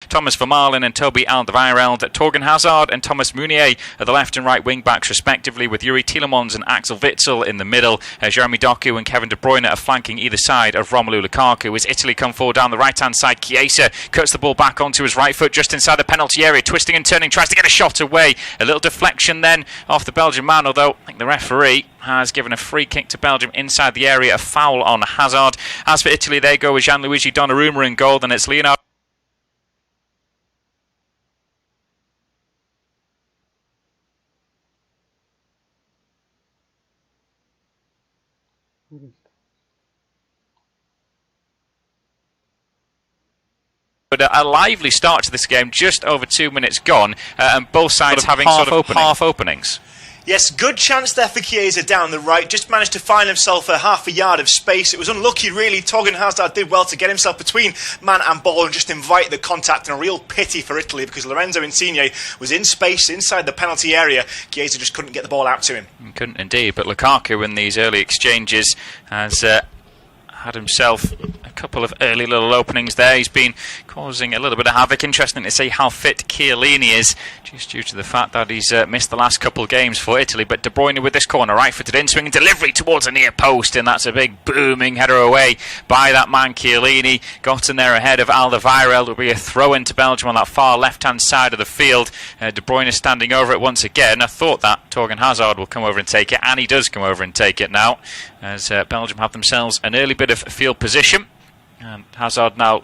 Thomas Vermaelen and Toby Alderweireld, Torgan Hazard and Thomas Meunier are the left and right wing-backs respectively, with Yuri Tielemans and Axel Witsel in the middle. Jeremy Doku and Kevin De Bruyne are flanking either side of Romelu Lukaku. As Italy come forward down the right-hand side, Chiesa cuts the ball back onto his right foot just inside the penalty area, twisting and turning, tries to get a shot away. A little deflection then off the Belgian man, although I think the referee has given a free kick to Belgium inside the area, a foul on Hazard. As for Italy, they go with Gianluigi Donnarumma in goal, and it's Leonardo. But a lively start to this game, just over 2 minutes gone, and both sides having half openings. Yes, good chance there for Chiesa down the right. Just managed to find himself a half a yard of space. It was unlucky, really. Torgan Hazard did well to get himself between man and ball and just invite the contact. And a real pity for Italy, because Lorenzo Insigne was in space inside the penalty area. Chiesa just couldn't get the ball out to him. Couldn't indeed, but Lukaku in these early exchanges has had himself a couple of early little openings there. He's been causing a little bit of havoc. Interesting to see how fit Chiellini is, just due to the fact that he's missed the last couple of games for Italy. But De Bruyne with this corner, right-footed in, swinging delivery towards a near post, and that's a big booming header away by that man Chiellini. Got in there ahead of Alderweireld. Will be a throw into Belgium on that far left-hand side of the field. De Bruyne standing over it once again. I thought that Torgan Hazard will come over and take it, and he does come over and take it now, as Belgium have themselves an early bit of field position. And Hazard now,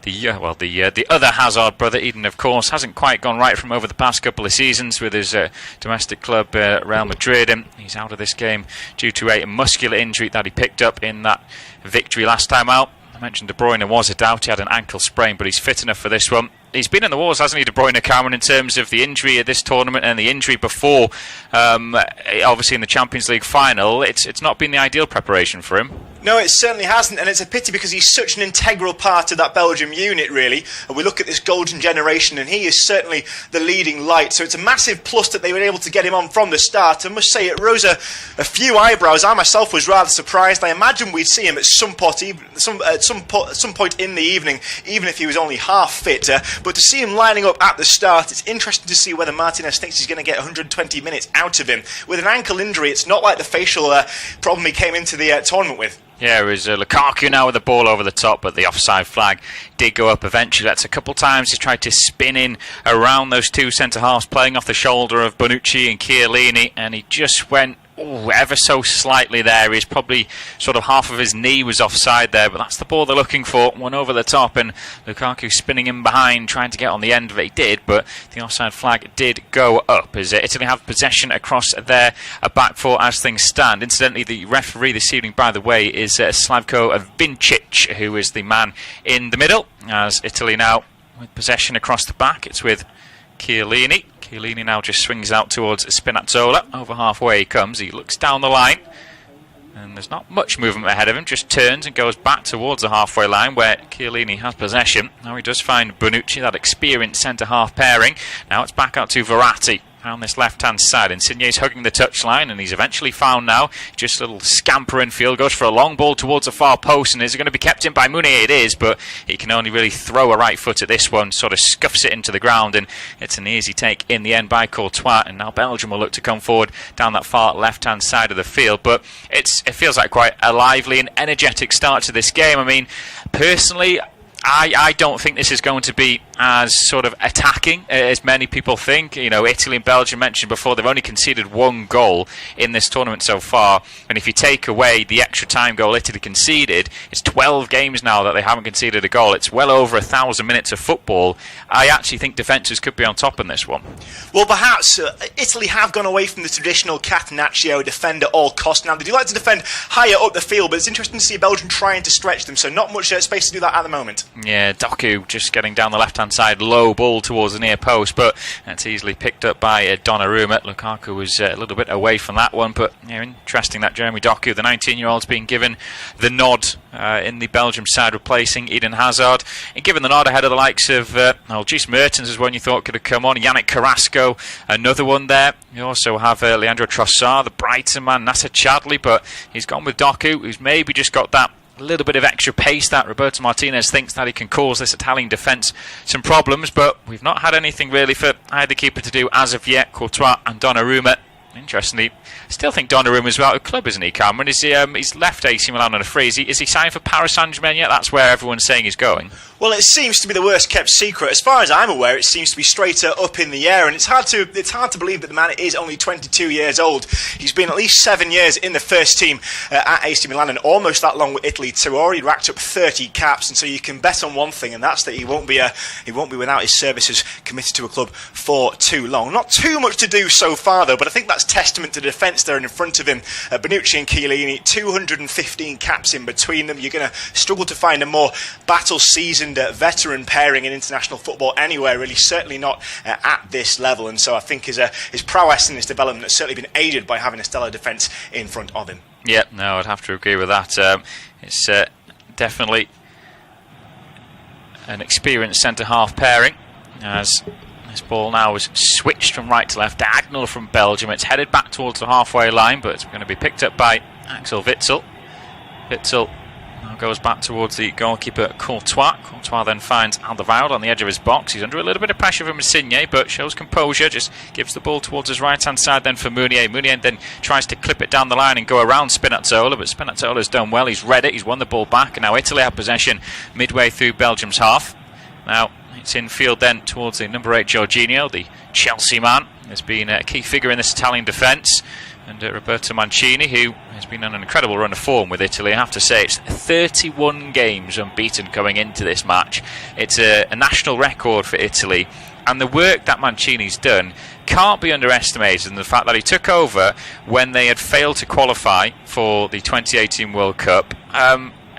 the other Hazard brother, Eden, of course, hasn't quite gone right from over the past couple of seasons with his domestic club Real Madrid, and he's out of this game due to a muscular injury that he picked up in that victory last time out. I mentioned De Bruyne was a doubt. He had an ankle sprain, but he's fit enough for this one. He's been in the wars, hasn't he, De Bruyne, Cameron, in terms of the injury at this tournament and the injury before, obviously in the Champions League final. It's not been the ideal preparation for him. No, it certainly hasn't, and it's a pity because he's such an integral part of that Belgium unit, really. And we look at this golden generation, and he is certainly the leading light. So it's a massive plus that they were able to get him on from the start. I must say, it rose a few eyebrows. I myself was rather surprised. I imagine we'd see him at some point in the evening, even if he was only half fit. But to see him lining up at the start, it's interesting to see whether Martinez thinks he's going to get 120 minutes out of him. With an ankle injury, it's not like the facial problem he came into the tournament with. Yeah, it was Lukaku now with the ball over the top, but the offside flag did go up eventually. That's a couple of times he tried to spin in around those two centre-halves, playing off the shoulder of Bonucci and Chiellini, and he just went ever so slightly there. He's probably sort of half of his knee was offside there, but that's the ball they're looking for. One over the top, and Lukaku spinning in behind, trying to get on the end of it. He did, but the offside flag did go up, as Italy have possession across their back four as things stand. Incidentally, the referee this evening, by the way, is Slavko Vincic, who is the man in the middle, as Italy now with possession across the back. It's with Chiellini. Chiellini now just swings out towards Spinazzola. Over halfway he comes. He looks down the line, and there's not much movement ahead of him. Just turns and goes back towards the halfway line where Chiellini has possession. Now he does find Bonucci, that experienced centre-half pairing. Now it's back out to Verratti around this left-hand side. Insigne's hugging the touchline, and he's eventually found now. Just a little scamper in field, goes for a long ball towards the far post, and is it going to be kept in by Meunier? It is, but he can only really throw a right foot at this one, sort of scuffs it into the ground, and it's an easy take in the end by Courtois. And now Belgium will look to come forward down that far left-hand side of the field, but it feels like quite a lively and energetic start to this game. I mean, personally, I don't think this is going to be as sort of attacking as many people think. You know, Italy and Belgium mentioned before, they've only conceded one goal in this tournament so far, and if you take away the extra time goal Italy conceded, it's 12 games now that they haven't conceded a goal. It's well over 1,000 minutes of football. I actually think defenders could be on top in this one. Well, perhaps Italy have gone away from the traditional Catenaccio defend at all costs. Now, they do like to defend higher up the field, but it's interesting to see Belgium trying to stretch them, so not much space to do that at the moment. Yeah, Doku just getting down the left-hand side, low ball towards the near post, but that's easily picked up by Donnarumma. Lukaku was a little bit away from that one, but interesting that Jeremy Doku, the 19-year-old's been given the nod in the Belgium side, replacing Eden Hazard, and given the nod ahead of the likes of Dries Mertens is one you thought could have come on, Yannick Carrasco, another one there. You also have Leandro Trossard, the Brighton man, Nasser Chadli, but he's gone with Doku, who's maybe just got that a little bit of extra pace that Roberto Martinez thinks that he can cause this Italian defence some problems, but we've not had anything really for either keeper to do as of yet. Courtois and Donnarumma. Interestingly, I still think Donnarumma's out of club, isn't he, Cameron? Is he? He's left AC Milan on a free. Is he signed for Paris Saint-Germain yet? That's where everyone's saying he's going. Well, it seems to be the worst kept secret. As far as I'm aware, it seems to be straighter up in the air, and it's hard to believe that the man is only 22 years old. He's been at least 7 years in the first team at AC Milan, and almost that long with Italy too. Already racked up 30 caps, and so you can bet on one thing, and that's that he won't be without his services committed to a club for too long. Not too much to do so far though, but I think that's testament to the defence there in front of him. Bonucci and Chiellini, 215 caps in between them. You're going to struggle to find a more battle-seasoned veteran pairing in international football anywhere, really, certainly not at this level. And so I think his prowess in his development has certainly been aided by having a stellar defence in front of him. Yeah, no, I'd have to agree with that. It's definitely an experienced centre-half pairing, as this ball now is switched from right to left, diagonal from Belgium. It's headed back towards the halfway line, but it's going to be picked up by Axel Witsel. Witsel now goes back towards the goalkeeper Courtois. Courtois then finds Alderweireld on the edge of his box. He's under a little bit of pressure from Insigne, but shows composure, just gives the ball towards his right-hand side then for Meunier. Meunier then tries to clip it down the line and go around Spinazzola, but Spinazzola's done well. He's read it, he's won the ball back, and now Italy have possession midway through Belgium's half. Now it's in field then towards the number 8 Jorginho, the Chelsea man. Has been a key figure in this Italian defence. And Roberto Mancini, who has been on an incredible run of form with Italy. I have to say, it's 31 games unbeaten going into this match. It's a national record for Italy. And the work that Mancini's done can't be underestimated, in the fact that he took over when they had failed to qualify for the 2018 World Cup.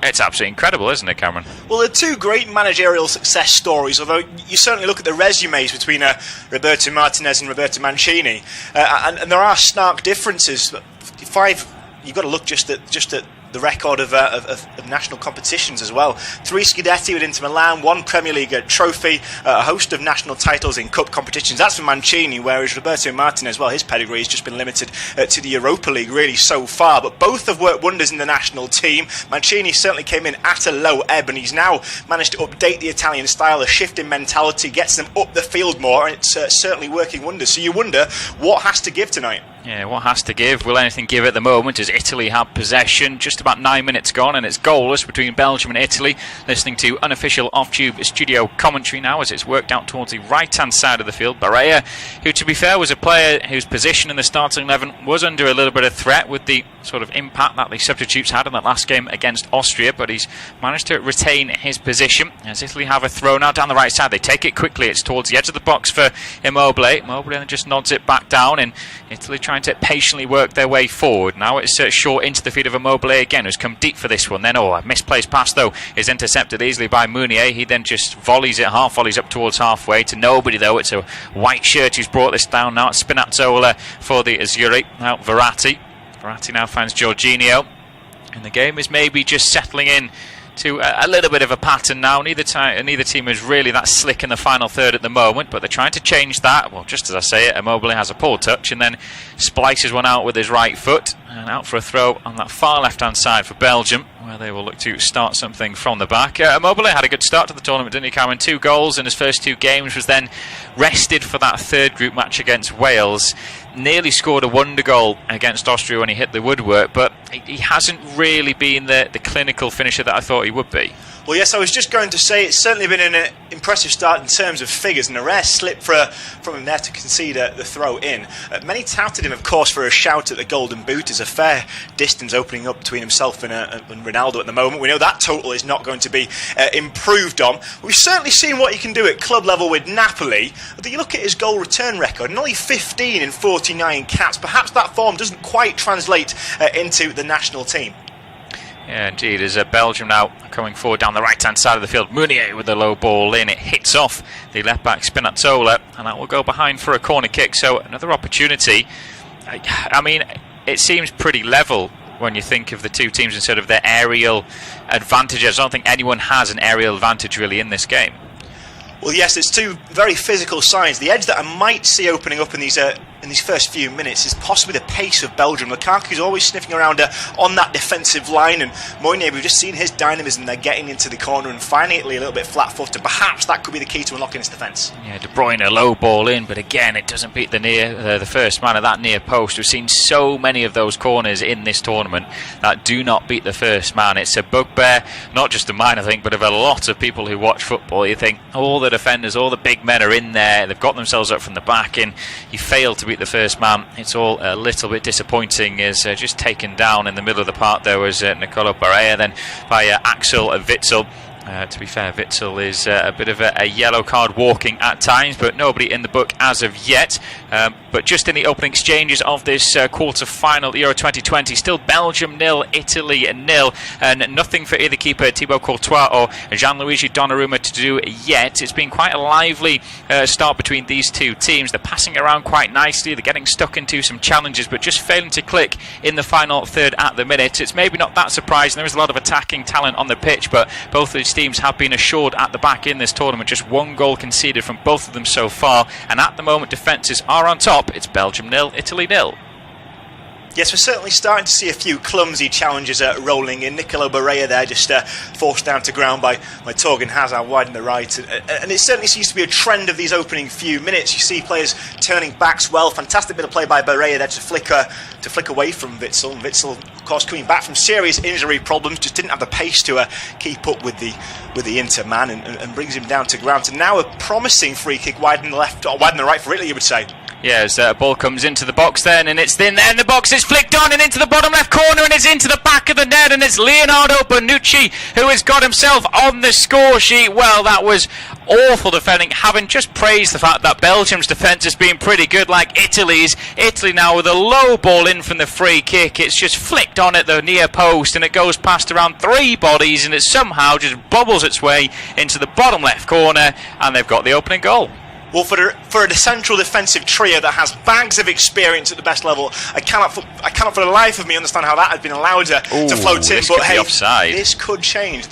It's absolutely incredible, isn't it, Cameron? Well, they're two great managerial success stories, although you certainly look at the resumes between Roberto Martinez and Roberto Mancini, and there are stark differences. You've got to look just at the record of national competitions as well. 3 Scudetti with Inter Milan, 1 Premier League trophy, a host of national titles in cup competitions. That's for Mancini, whereas Roberto Martinez, well, his pedigree has just been limited to the Europa League really so far, but both have worked wonders in the national team. Mancini certainly came in at a low ebb, and he's now managed to update the Italian style. A shift in mentality gets them up the field more, and it's certainly working wonders. So you wonder what has to give tonight. Yeah, what has to give? Will anything give at the moment, as Italy have possession? Just about 9 minutes gone, and it's goalless between Belgium and Italy. Listening to unofficial off-tube studio commentary now as it's worked out towards the right-hand side of the field. Barrea, who to be fair was a player whose position in the starting 11 was under a little bit of threat with the sort of impact that the substitutes had in that last game against Austria, but he's managed to retain his position as Italy have a throw now down the right side. They take it quickly, it's towards the edge of the box for Immobile. Immobile then just nods it back down, and Italy trying to patiently work their way forward. Now it's short into the feet of Immobile again, who's come deep for this one. Then a misplaced pass though is intercepted easily by Meunier. He then just volleys up towards halfway to nobody though. It's a white shirt who's brought this down now. It's Spinazzola for the Azzurri. Now Verratti now finds Jorginho, and the game is maybe just settling in to a little bit of a pattern now. Neither team is really that slick in the final third at the moment, but they're trying to change that. Well, just as I say it, Immobile has a poor touch and then splices one out with his right foot, and out for a throw on that far left-hand side for Belgium, where they will look to start something from the back. Immobile had a good start to the tournament, didn't he, Cameron? 2 goals in his first 2 games, was then rested for that third group match against Wales. Nearly scored a wonder goal against Austria when he hit the woodwork, but he hasn't really been the clinical finisher that I thought he would be. Well, yes, I was just going to say it's certainly been an impressive start in terms of figures, and a rare slip from him there to concede the throw in. Many touted him, of course, for a shout at the Golden Boot. There's a fair distance opening up between himself and Ronaldo at the moment. We know that total is not going to be improved on. We've certainly seen what he can do at club level with Napoli. But you look at his goal return record, and only 15 in 49 caps. Perhaps that form doesn't quite translate into the national team. Yeah, indeed. As Belgium now coming forward down the right-hand side of the field. Meunier with the low ball in. It hits off the left-back Spinazzola, and that will go behind for a corner kick. So another opportunity. I mean, it seems pretty level when you think of the two teams instead of their aerial advantages. I don't think anyone has an aerial advantage really in this game. Well, yes, it's two very physical sides. The edge that I might see opening up in these in these first few minutes is possibly the pace of Belgium. Lukaku's always sniffing around on that defensive line, and Moynier, we've just seen his dynamism there, getting into the corner and finding Italy a little bit flat-footed. Perhaps that could be the key to unlocking his defence. Yeah, De Bruyne a low ball in, but again, it doesn't beat the first man at that near post. We've seen so many of those corners in this tournament that do not beat the first man. It's a bugbear, not just of mine, I think, but of a lot of people who watch football. You think all the defenders, all the big men are in there, they've got themselves up from the back, and you fail to beat the first man. It's all a little bit disappointing. Is just taken down in the middle of the park there was Nicolo Barella, then by Axel Witsel. To be fair, Witsel is a bit of a yellow card walking at times, but nobody in the book as of yet. But just in the opening exchanges of this quarter-final Euro 2020, still Belgium 0, Italy 0, and nothing for either keeper Thibaut Courtois or Gianluigi Donnarumma to do yet. It's been quite a lively start between these two teams. They're passing around quite nicely, they're getting stuck into some challenges, but just failing to click in the final third at the minute. It's maybe not that surprising. There is a lot of attacking talent on the pitch, but both of these teams have been assured at the back in this tournament. Just one goal conceded from both of them so far, and at the moment defences are on top. It's Belgium 0, Italy 0. Yes, we're certainly starting to see a few clumsy challenges rolling in. Nicolo Barella there just forced down to ground by Torgan Hazard wide on the right. And it certainly seems to be a trend of these opening few minutes. You see players turning backs well. Fantastic bit of play by Barella there to flick away from Witsel. And Witsel, of course, coming back from serious injury problems, just didn't have the pace to keep up with the Inter man and brings him down to ground. And now a promising free kick wide on the left, or wide on the right for Italy, you would say. Yeah, as ball comes into the box then, and it's in there in the box, it's flicked on and into the bottom left corner, and it's into the back of the net, and it's Leonardo Bonucci who has got himself on the score sheet. Well, that was awful defending, having just praised the fact that Belgium's defence has been pretty good like Italy's. Italy now with a low ball in from the free kick. It's just flicked on at the near post, and it goes past around three bodies, and it somehow just bubbles its way into the bottom left corner, and they've got the opening goal. Well, for a central defensive trio that has bags of experience at the best level, I cannot for the life of me understand how that had been allowed to float in. But hey, offside. This could change.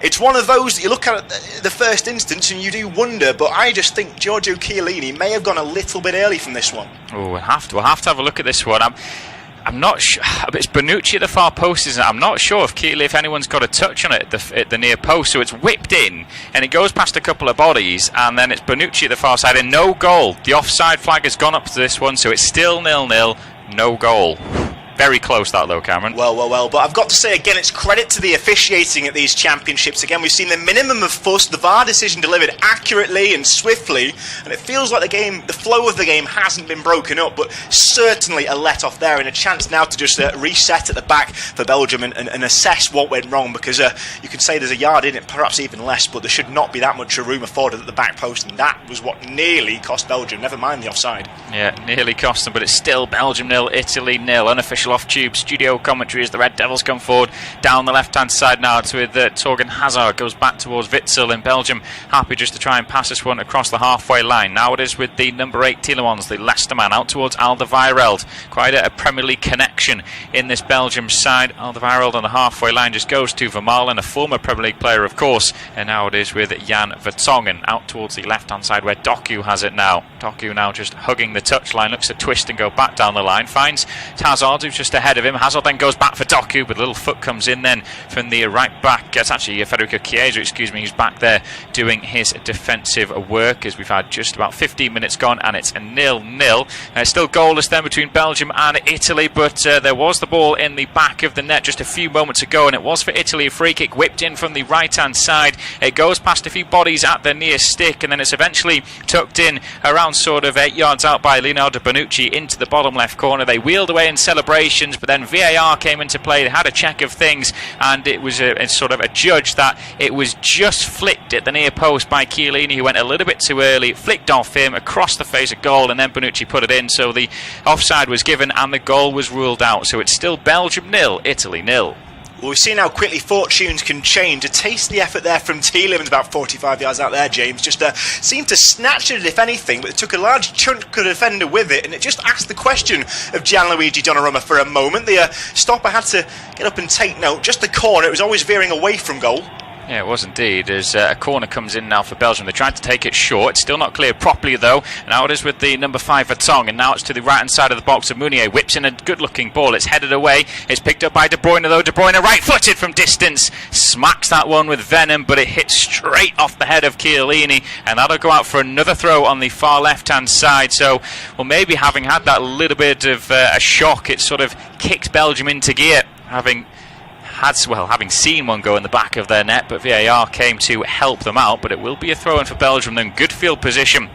It's one of those that you look at the first instance and you do wonder. But I just think Giorgio Chiellini may have gone a little bit early from this one. Oh, we'll have to have a look at this one. I'm not sure. It's Bonucci at the far post, isn't it? I'm not sure if anyone's got a touch on it at the near post. So it's whipped in, and it goes past a couple of bodies, and then it's Bonucci at the far side, and no goal. The offside flag has gone up to this one, so it's still 0-0, no goal. Very close that though, Cameron. Well, but I've got to say again, it's credit to the officiating at these championships. Again, we've seen the minimum of fuss, the VAR decision delivered accurately and swiftly, and it feels like the flow of the game hasn't been broken up, but certainly a let-off there, and a chance now to just reset at the back for Belgium and assess what went wrong, because you can say there's a yard in it, perhaps even less, but there should not be that much room afforded at the back post, and that was what nearly cost Belgium, never mind the offside. Yeah, nearly cost them, but it's still Belgium 0, Italy 0. Unofficial off-tube studio commentary as the Red Devils come forward down the left-hand side now with Torgan Hazard. Goes back towards Witsel, and Belgium happy just to try and pass this one across the halfway line. Now it is with the number 8 Tielemans, the Leicester man, out towards Alderweireld. Quite a Premier League connection in this Belgium side. Alderweireld on the halfway line just goes to Vermaelen, a former Premier League player of course, and now it is with Jan Vertonghen out towards the left-hand side where Doku has it now. Doku now just hugging the touchline, looks to twist and go back down the line, finds Hazard who's just ahead of him. Hazard then goes back for Doku, but a little foot comes in then from the right back. It's actually Federico Chiesa, who's back there doing his defensive work, as we've had just about 15 minutes gone, and it's a 0-0. Still goalless then between Belgium and Italy, but there was the ball in the back of the net just a few moments ago, and it was for Italy. A free kick whipped in from the right-hand side. It goes past a few bodies at the near stick, and then it's eventually tucked in around sort of 8 yards out by Leonardo Bonucci into the bottom left corner. They wheeled away in celebrations, but then VAR came into play. They had a check of things, and it was a sort of a judge that it was just flicked at the near post by Chiellini, who went a little bit too early, flicked off him across the face of goal, and then Bonucci put it in, so the offside was given and the goal was ruled out. So it's still Belgium 0, Italy 0. Well, we've seen how quickly fortunes can change. A tasty effort there from Tielemans, about 45 yards out there, James. Just seemed to snatch it, if anything, but it took a large chunk of the defender with it, and it just asked the question of Gianluigi Donnarumma for a moment. The stopper had to get up and take note. Just the corner, it was always veering away from goal. Yeah, it was indeed. As a corner comes in now for Belgium. They tried to take it short. It's still not cleared properly, though. Now it is with the number 5 for Tong. And now it's to the right-hand side of the box of Meunier. Whips in a good-looking ball. It's headed away. It's picked up by De Bruyne, though. De Bruyne right-footed from distance. Smacks that one with venom, but it hits straight off the head of Chiellini. And that'll go out for another throw on the far left-hand side. So, well, maybe having had that little bit of a shock, it sort of kicked Belgium into gear, having seen one go in the back of their net, but VAR came to help them out. But it will be a throw-in for Belgium then. Good field position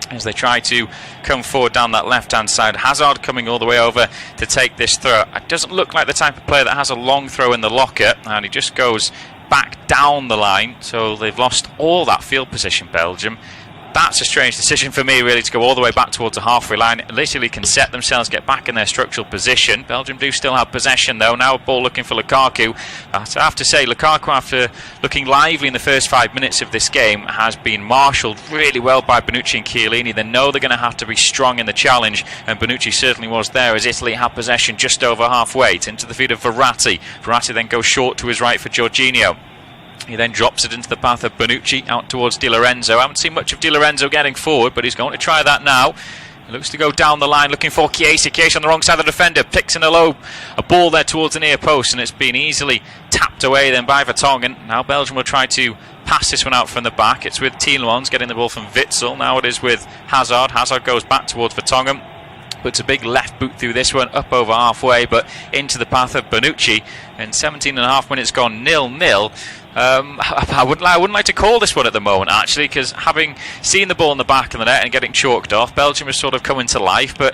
as they try to come forward down that left-hand side. Hazard coming all the way over to take this throw. It doesn't look like the type of player that has a long throw in the locker, and he just goes back down the line. So they've lost all that field position, Belgium. That's a strange decision for me, really, to go all the way back towards the halfway line. Literally can set themselves, get back in their structural position. Belgium do still have possession, though. Now a ball looking for Lukaku. But I have to say, Lukaku, after looking lively in the first 5 minutes of this game, has been marshalled really well by Bonucci and Chiellini. They know they're going to have to be strong in the challenge, and Bonucci certainly was there as Italy had possession just over halfway. It's into the feet of Verratti. Verratti then goes short to his right for Jorginho. He then drops it into the path of Bonucci out towards Di Lorenzo. I haven't seen much of Di Lorenzo getting forward, but he's going to try that now. He looks to go down the line looking for Chiesa. Chiesa on the wrong side of the defender. Picks in a ball there towards the near post, and it's been easily tapped away then by Vertonghen. Now Belgium will try to pass this one out from the back. It's with Tielemans getting the ball from Witsel. Now it is with Hazard. Hazard goes back towards Vertonghen. Puts a big left boot through this one, up over halfway, but into the path of Bonucci. And 17 and a half minutes gone, 0-0. I wouldn't like to call this one at the moment, actually, because having seen the ball in the back of the net and getting chalked off, Belgium has sort of come into life, but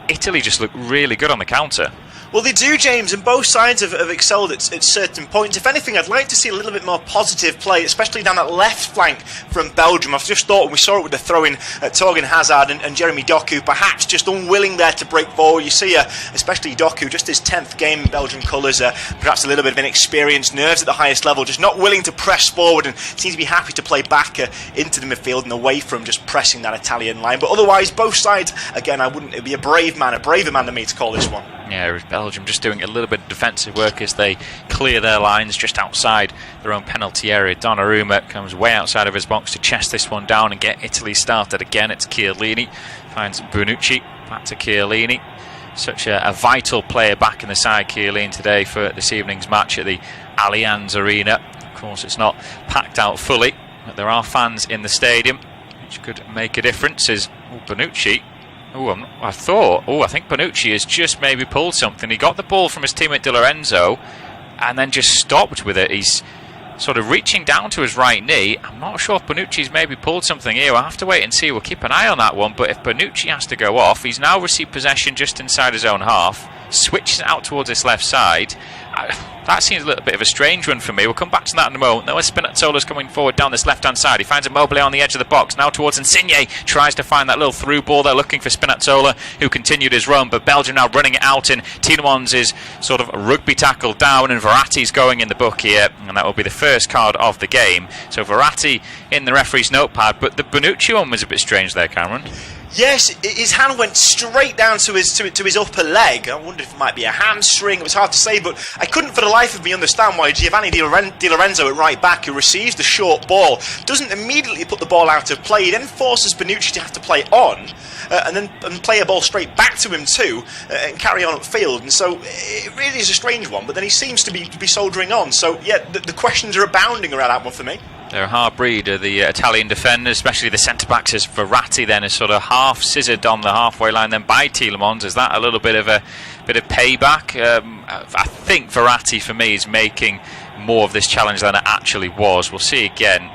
Italy just looked really good on the counter. Well, they do, James, and both sides have excelled at certain points. If anything, I'd like to see a little bit more positive play, especially down that left flank from Belgium. I've just thought, we saw it with the throw-in at Torgan Hazard and Jeremy Doku, perhaps just unwilling there to break forward. You see, especially Doku, just his 10th game in Belgian colours, perhaps a little bit of inexperience, nerves at the highest level, just not willing to press forward, and seems to be happy to play back into the midfield and away from just pressing that Italian line. But otherwise, both sides, again, it'd be a braver man than me to call this one. Yeah, Belgium just doing a little bit of defensive work as they clear their lines just outside their own penalty area. Donnarumma comes way outside of his box to chest this one down and get Italy started again. It's Chiellini, finds Bonucci, back to Chiellini. Such a vital player back in the side, Chiellini, today for this evening's match at the Allianz Arena. Of course, it's not packed out fully, but there are fans in the stadium, which could make a difference. Is Bonucci. I think Bonucci has just maybe pulled something. He got the ball from his teammate Di Lorenzo and then just stopped with it. He's sort of reaching down to his right knee. I'm not sure if Bonucci's maybe pulled something here. We'll have to wait and see. We'll keep an eye on that one. But if Bonucci has to go off, he's now received possession just inside his own half, switches out towards his left side. That seems a little bit of a strange one for me. We'll come back to that in a moment. Now Spinazzola's coming forward down this left-hand side. He finds Immobile on the edge of the box. Now towards Insigne. Tries to find that little through ball there, looking for Spinazzola, who continued his run. But Belgium now running it out, and Tielemans is sort of rugby tackle down, and Verratti's going in the book here. And that will be the first card of the game. So Verratti in the referee's notepad. But the Bonucci one was a bit strange there, Cameron. Yes, his hand went straight down to his upper leg. I wondered if it might be a hamstring. It was hard to say, but I couldn't for the life of me understand why Giovanni Di Lorenzo at right back, who receives the short ball, doesn't immediately put the ball out of play. He then forces Bonucci to have to play on, and play a ball straight back to him too, and carry on upfield. And so it really is a strange one, but then he seems to be soldiering on. So yeah, the questions are abounding around that one for me. They're a hard breed, the Italian defenders, especially the centre-backs. As Verratti then is sort of half scissored on the halfway line then by Tielemans. Is that a little bit of payback? I think Verratti, for me, is making more of this challenge than it actually was. We'll see again.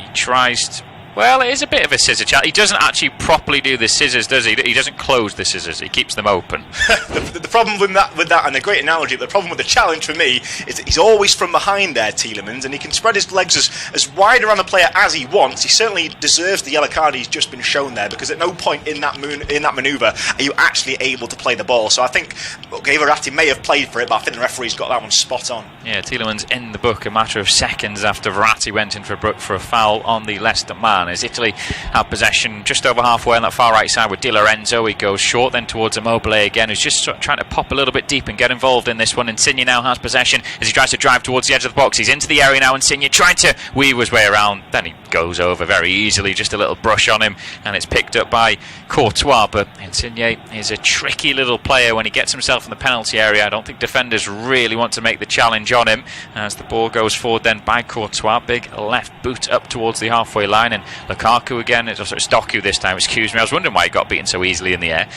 He tries to... Well, it is a bit of a scissor challenge. He doesn't actually properly do the scissors, does he? He doesn't close the scissors. He keeps them open. The problem with that, and a great analogy, the problem with the challenge for me is that he's always from behind there, Tielemans, and he can spread his legs as wide around the player as he wants. He certainly deserves the yellow card he's just been shown there, because at no point in that manoeuvre are you actually able to play the ball. So I think, okay, Verratti may have played for it, but I think the referee's got that one spot on. Yeah, Tielemans in the book a matter of seconds after Verratti went in for a foul on the Leicester man. Milan. As Italy have possession just over halfway on that far right side with Di Lorenzo. He goes short then towards Immobile again, who's just sort of trying to pop a little bit deep and get involved in this one. Insigne now has possession as he tries to drive towards the edge of the box. He's into the area now, Insigne trying to weave his way around. Then he goes over very easily, just a little brush on him, and it's picked up by Courtois. But Insigne is a tricky little player when he gets himself in the penalty area. I don't think defenders really want to make the challenge on him as the ball goes forward then by Courtois. Big left boot up towards the halfway line, and Lukaku again, it's Doku this time, excuse me. I was wondering why he got beaten so easily in the air.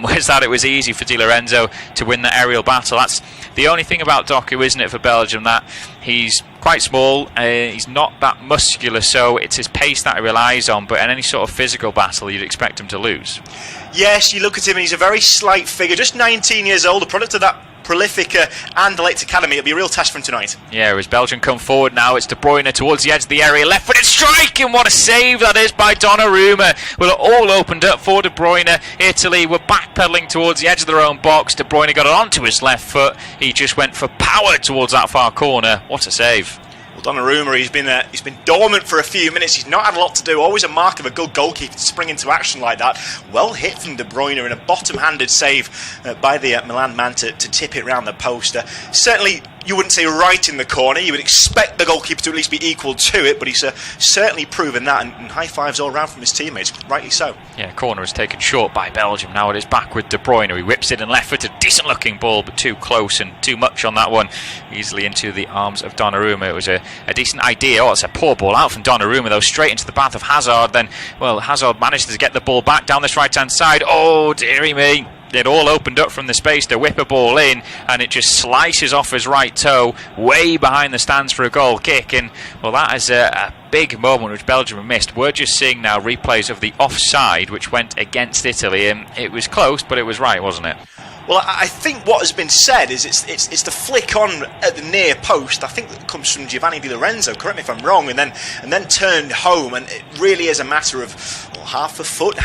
Was that it was easy for Di Lorenzo to win the aerial battle. That's the only thing about Doku, isn't it, for Belgium, that he's quite small, he's not that muscular, so it's his pace that he relies on, but in any sort of physical battle you'd expect him to lose. Yes, you look at him and he's a very slight figure, just 19 years old, a product of that prolific Anderlecht academy. It'll be a real test for him tonight. Yeah, as Belgium come forward now, it's De Bruyne towards the edge of the area, left-footed strike, and what a save that is by Donnarumma. Well, it all opened up for De Bruyne. Italy were backpedaling towards the edge of their own box. De Bruyne got it onto his left foot. He just went for power towards that far corner. What a save. Well, Donnarumma, he's been dormant for a few minutes. He's not had a lot to do. Always a mark of a good goalkeeper to spring into action like that. Well hit from De Bruyne, and a bottom-handed save by the Milan man to tip it round the poster. Certainly, you wouldn't say right in the corner. You would expect the goalkeeper to at least be equal to it, but he's certainly proven that, and high fives all round from his teammates. Rightly so. Yeah, corner is taken short by Belgium. Now it is back with De Bruyne. He whips it in left foot. A decent-looking ball, but too close and too much on that one. Easily into the arms of Donnarumma. It was a decent idea. Oh, it's a poor ball out from Donnarumma, though, straight into the path of Hazard. Then, well, Hazard manages to get the ball back down this right-hand side. Oh, dearie me. It all opened up from the space to whip a ball in, and it just slices off his right toe way behind the stands for a goal kick. And well, that is a big moment which Belgium have missed. We're just seeing now replays of the offside which went against Italy, and it was close, but it was right, wasn't it? Well, I think what has been said is it's the flick on at the near post. I think that comes from Giovanni Di Lorenzo. Correct me if I'm wrong. And then turned home. And it really is a matter of half a foot.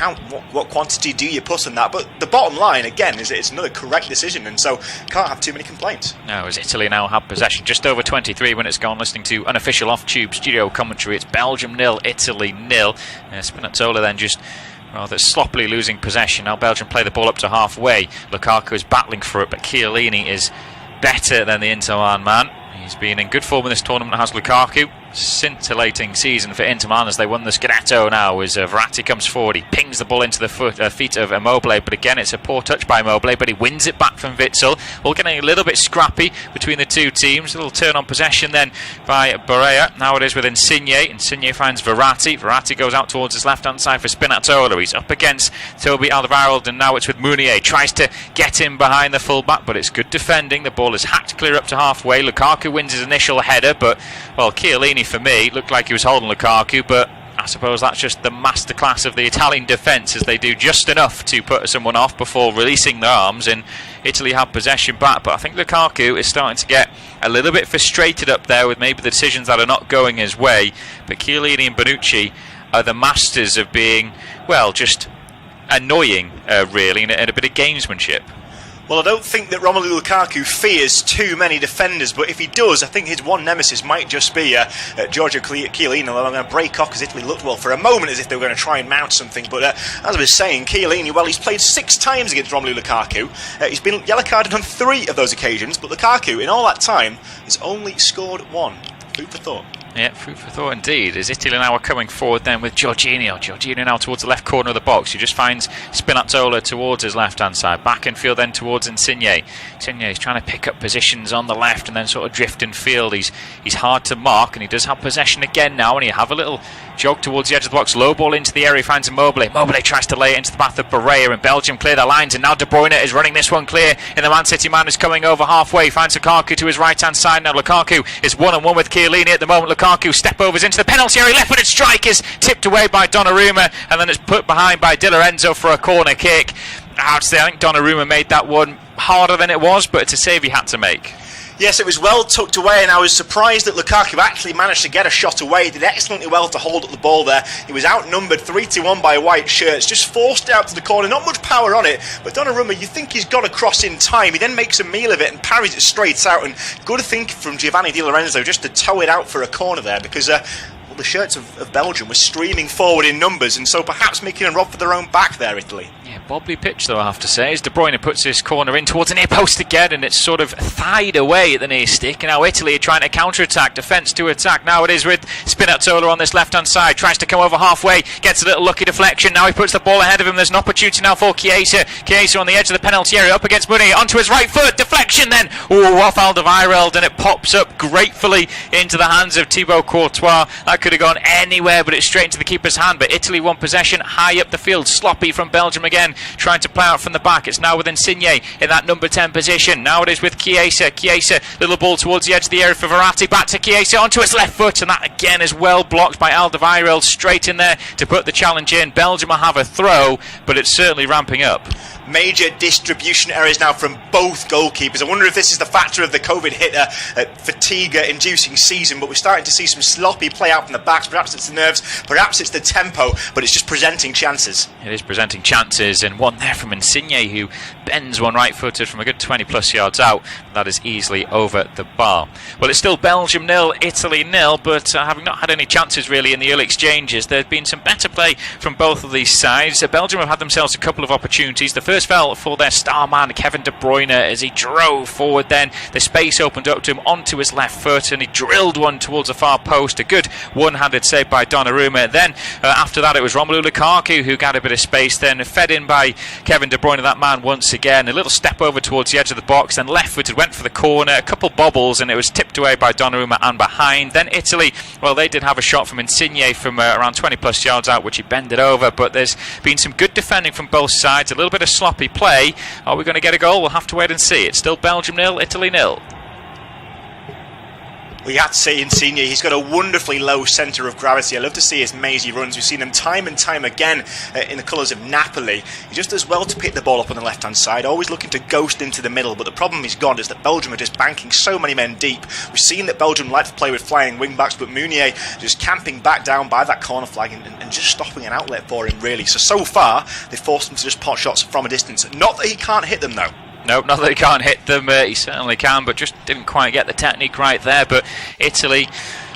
What quantity do you put on that? But the bottom line again is it's another correct decision, and so can't have too many complaints. No, as Italy now have possession, just over 23 minutes gone. Listening to unofficial off-tube studio commentary, it's Belgium 0, Italy 0. Spinazzola then just rather sloppily losing possession. Now Belgium play the ball up to halfway. Lukaku is battling for it, but Chiellini is better than the Inter Milan man. He's been in good form in this tournament, has Lukaku. Scintillating season for Inter Milan as they won the Scudetto now, as Verratti comes forward. He pings the ball into the feet of Immobile, but again it's a poor touch by Immobile, but he wins it back from Witsel. All getting a little bit scrappy between the two teams. A little turn on possession then by Barella. Now it is with Insigne. Insigne finds Verratti. Verratti goes out towards his left hand side for Spinazzola. He's up against Toby Alderweireld, and now it's with Meunier. Tries to get him behind the full-back, but it's good defending. The ball is hacked clear up to halfway. Lukaku wins his initial header, but well, Chiellini for me looked like he was holding Lukaku, but I suppose that's just the masterclass of the Italian defence, as they do just enough to put someone off before releasing their arms, and Italy have possession back. But I think Lukaku is starting to get a little bit frustrated up there with maybe the decisions that are not going his way, but Chiellini and Bonucci are the masters of being, well, just annoying really, and a bit of gamesmanship. Well, I don't think that Romelu Lukaku fears too many defenders, but if he does, I think his one nemesis might just be Giorgio Chiellini. Although I'm going to break off because Italy looked well for a moment as if they were going to try and mount something. But as I was saying, Chiellini, well, he's played 6 times against Romelu Lukaku. He's been yellow carded on 3 of those occasions, but Lukaku, in all that time, has only scored 1. Food for thought. Yeah, food for thought indeed. As Italy now are coming forward then with Jorginho. Jorginho now towards the left corner of the box. He just finds Spinazzola towards his left-hand side. Back in field then towards Insigne. Insigne is trying to pick up positions on the left and then sort of drift in field. He's hard to mark, and he does have possession again now, and he have a little jog towards the edge of the box. Low ball into the area, he finds Immobile. Immobile tries to lay it into the path of Barella, and Belgium clear their lines, and now De Bruyne is running this one clear, and the Man City man is coming over halfway. He finds Lukaku to his right-hand side. Now Lukaku is one-on-one with Chiellini at the moment. Lukaku step overs into the penalty area. Left-footed strike is tipped away by Donnarumma, and then it's put behind by Di Lorenzo for a corner kick. I think Donnarumma made that one harder than it was, but it's a save he had to make. Yes, it was well tucked away, and I was surprised that Lukaku actually managed to get a shot away. He did excellently well to hold up the ball there. He was outnumbered 3-1 by white shirts, just forced out to the corner, not much power on it, but Donnarumma, you think he's got a cross in time. He then makes a meal of it and parries it straight out, and good think from Giovanni Di Lorenzo just to toe it out for a corner there, because well, the shirts of Belgium were streaming forward in numbers, and so perhaps making a run for their own back there, Italy. Yeah, bobbly pitch though, I have to say, as De Bruyne puts his corner in towards the near post again, and it's sort of thied away at the near stick, and now Italy are trying to counter-attack, defence to attack. Now it is with Spinazzola on this left-hand side, tries to come over halfway, gets a little lucky deflection, now he puts the ball ahead of him. There's an opportunity now for Chiesa on the edge of the penalty area, up against Mounier, onto his right foot, deflection then, off Alderweireld, and it pops up gratefully into the hands of Thibaut Courtois. That could have gone anywhere, but it's straight into the keeper's hand. But Italy won possession high up the field, sloppy from Belgium again, trying to play out from the back. It's now with Insigne in that number 10 position. Now it is with Chiesa, little ball towards the edge of the area for Verratti, back to Chiesa onto his left foot, and that again is well blocked by Alderweireld, straight in there to put the challenge in. Belgium will have a throw, but it's certainly ramping up. Major distribution errors now from both goalkeepers. I wonder if this is the factor of the COVID hit fatigue-inducing season, but we're starting to see some sloppy play out from the backs. Perhaps it's the nerves, perhaps it's the tempo, but it's just presenting chances. It is presenting chances, and one there from Insigne, who bends one right-footed from a good 20-plus yards out. That is easily over the bar. Well, it's still Belgium 0, Italy 0, but having not had any chances really in the early exchanges, there's been some better play from both of these sides. Belgium have had themselves a couple of opportunities. The first fell for their star man Kevin De Bruyne as he drove forward. Then the space opened up to him onto his left foot, and he drilled one towards the far post. A good one-handed save by Donnarumma. Then after that it was Romelu Lukaku who got a bit of space, then fed in by Kevin De Bruyne, that man once again. A little step over towards the edge of the box, then left-footed, went for the corner, a couple bobbles, and it was tipped away by Donnarumma and behind. Then Italy, well, they did have a shot from Insigne from around 20-plus yards out, which he bended over, but there's been some good defending from both sides, a little bit of sloppy play. Are we going to get a goal? We'll have to wait and see. It's still Belgium 0, Italy 0. We have to say Insigne, he's got a wonderfully low centre of gravity. I love to see his mazy runs. We've seen him time and time again in the colours of Napoli. He just does well to pick the ball up on the left-hand side, always looking to ghost into the middle. But the problem he's got is that Belgium are just banking so many men deep. We've seen that Belgium like to play with flying wing-backs, but Mounier just camping back down by that corner flag and just stopping an outlet for him, really. So far, they've forced him to just pot shots from a distance. Not that he can't hit them, though. Nope, not that he can't hit them, he certainly can, but just didn't quite get the technique right there. But Italy,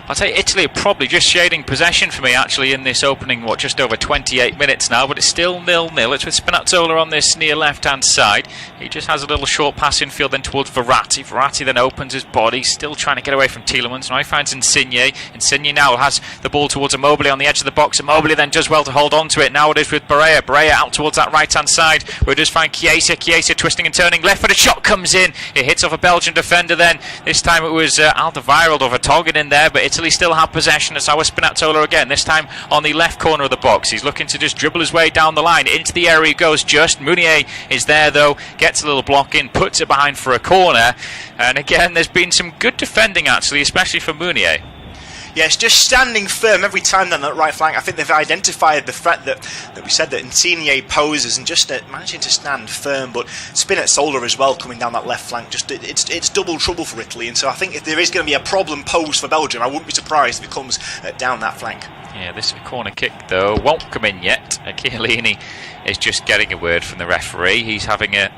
I'll tell you, Italy are probably just shading possession for me actually in this opening, just over 28 minutes now, but it's still 0-0. It's with Spinazzola on this near left-hand side. He just has a little short pass infield then towards Verratti. Verratti then opens his body, still trying to get away from Tielemans. Now he finds Insigne. Insigne now has the ball towards Immobile on the edge of the box. Immobile then does well to hold on to it. Now it is with Barea. Barea out towards that right-hand side, where it does find Chiesa. Chiesa twisting and turning left, but a shot comes in. It hits off a Belgian defender then. This time it was Alderweireld or Vertonghen in there, but Italy still have possession. It's our Spinazzola again, this time on the left corner of the box. He's looking to just dribble his way down the line. Into the area he goes just. Mounier is there though, gets a little block in, puts it behind for a corner. And again, there's been some good defending actually, especially for Mounier. Yes, just standing firm every time down that right flank. I think they've identified the threat that we said that Insigne poses, and just managing to stand firm. But Spinazzola as well coming down that left flank, just it's double trouble for Italy. And so I think if there is going to be a problem posed for Belgium, I wouldn't be surprised if it comes down that flank. Yeah, this corner kick though won't come in yet. Chiellini is just getting a word from the referee. He's having a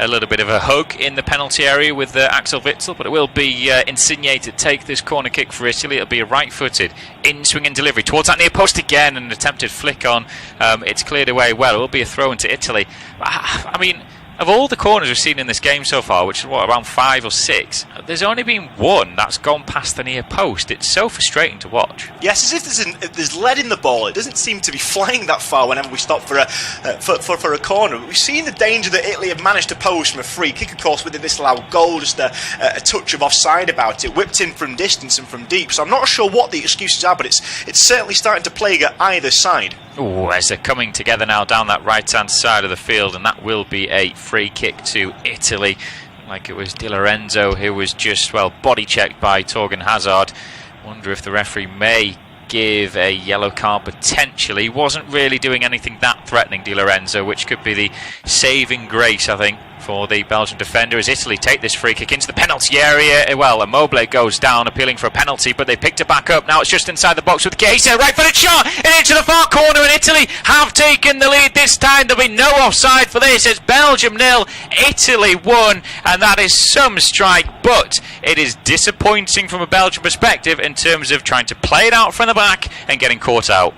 little bit of a hug in the penalty area with Axel Witsel, but it will be Insigne to take this corner kick for Italy. It'll be a right-footed in-swing and delivery towards that near post again, and an attempted flick on. It's cleared away well. It will be a throw into Italy. I mean, of all the corners we've seen in this game so far, which is around 5 or 6, there's only been one that's gone past the near post. It's so frustrating to watch. Yes, as if there's lead in the ball. It doesn't seem to be flying that far whenever we stop for a corner. We've seen the danger that Italy have managed to pose from a free kick, of course, with the disallowed goal, just a touch of offside about it, whipped in from distance and from deep. So I'm not sure what the excuses are, but it's certainly starting to plague at either side. Oh, as they're coming together now down that right-hand side of the field, and that will be a free kick to Italy. Like it was Di Lorenzo who was just, well, body-checked by Torgan Hazard. Wonder if the referee may give a yellow card potentially. He wasn't really doing anything that threatening, Di Lorenzo, which could be the saving grace, I think, for the Belgian defender as Italy take this free kick into the penalty area. Well, Immobile goes down appealing for a penalty, but they picked it back up. Now it's just inside the box with Chiesa, right-footed shot and into the far corner, and Italy have taken the lead this time. There'll be no offside for this. It's Belgium 0, Italy 1, and that is some strike, but it is disappointing from a Belgian perspective in terms of trying to play it out from the back and getting caught out.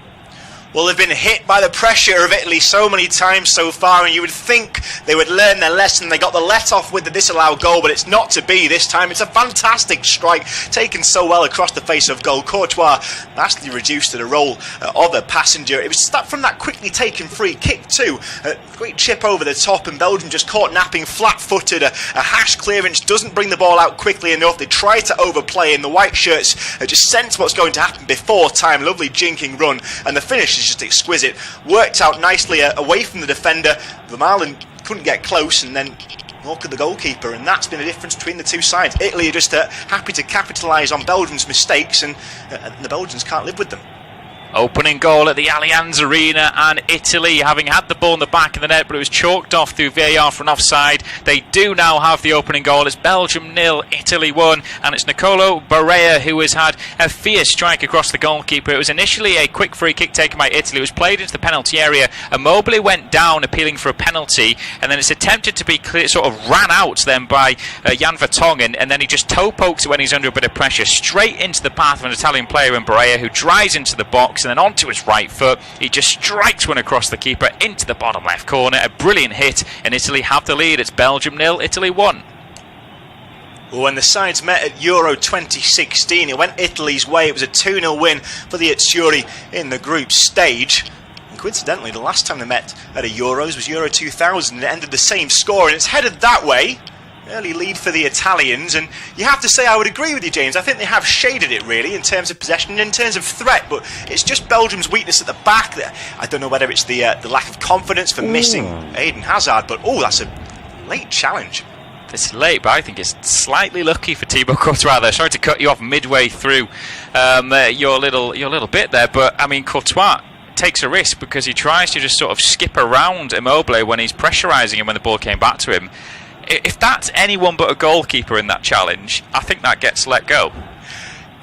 Well, they've been hit by the pressure of Italy so many times so far, and you would think they would learn their lesson. They got the let-off with the disallowed goal, but it's not to be this time. It's a fantastic strike, taken so well across the face of goal. Courtois vastly reduced to the role of a passenger. It was from that quickly taken free kick too. A great chip over the top, and Belgium just caught napping flat-footed. A hash clearance doesn't bring the ball out quickly enough. They try to overplay, and the white shirts just sense what's going to happen before time. Lovely jinking run, and the finish is just exquisite. Worked out nicely away from the defender. Vermaelen couldn't get close, and then nor could the goalkeeper, and that's been the difference between the two sides. Italy are just happy to capitalise on Belgium's mistakes, and the Belgians can't live with them. Opening goal at the Allianz Arena, and Italy, having had the ball in the back of the net, but it was chalked off through VAR for an offside. They do now have the opening goal. It's Belgium 0, Italy 1, and it's Nicolo Barella who has had a fierce strike across the goalkeeper. It was initially a quick free kick taken by Italy. It was played into the penalty area. Immobile went down appealing for a penalty, and then it's attempted to be clear, sort of ran out then by Jan Vertonghen, and then he just toe pokes it when he's under a bit of pressure, straight into the path of an Italian player in Barella, who drives into the box, and then onto his right foot, he just strikes one across the keeper into the bottom left corner. A brilliant hit, and Italy have the lead. It's Belgium 0, Italy 1. When the sides met at Euro 2016, it went Italy's way. It was a 2-0 win for the Azzurri in the group stage. And coincidentally, the last time they met at a Euros was Euro 2000, and it ended the same score, and it's headed that way. Early lead for the Italians, and you have to say I would agree with you, James. I think they have shaded it really in terms of possession and in terms of threat, but it's just Belgium's weakness at the back there. I don't know whether it's the lack of confidence for missing Eden Hazard, but that's a late challenge. It's late, but I think it's slightly lucky for Thibaut Courtois there. Sorry to cut you off midway through your little bit there, but I mean Courtois takes a risk because he tries to just sort of skip around Immobile when he's pressurising him when the ball came back to him. If that's anyone but a goalkeeper in that challenge, I think that gets let go.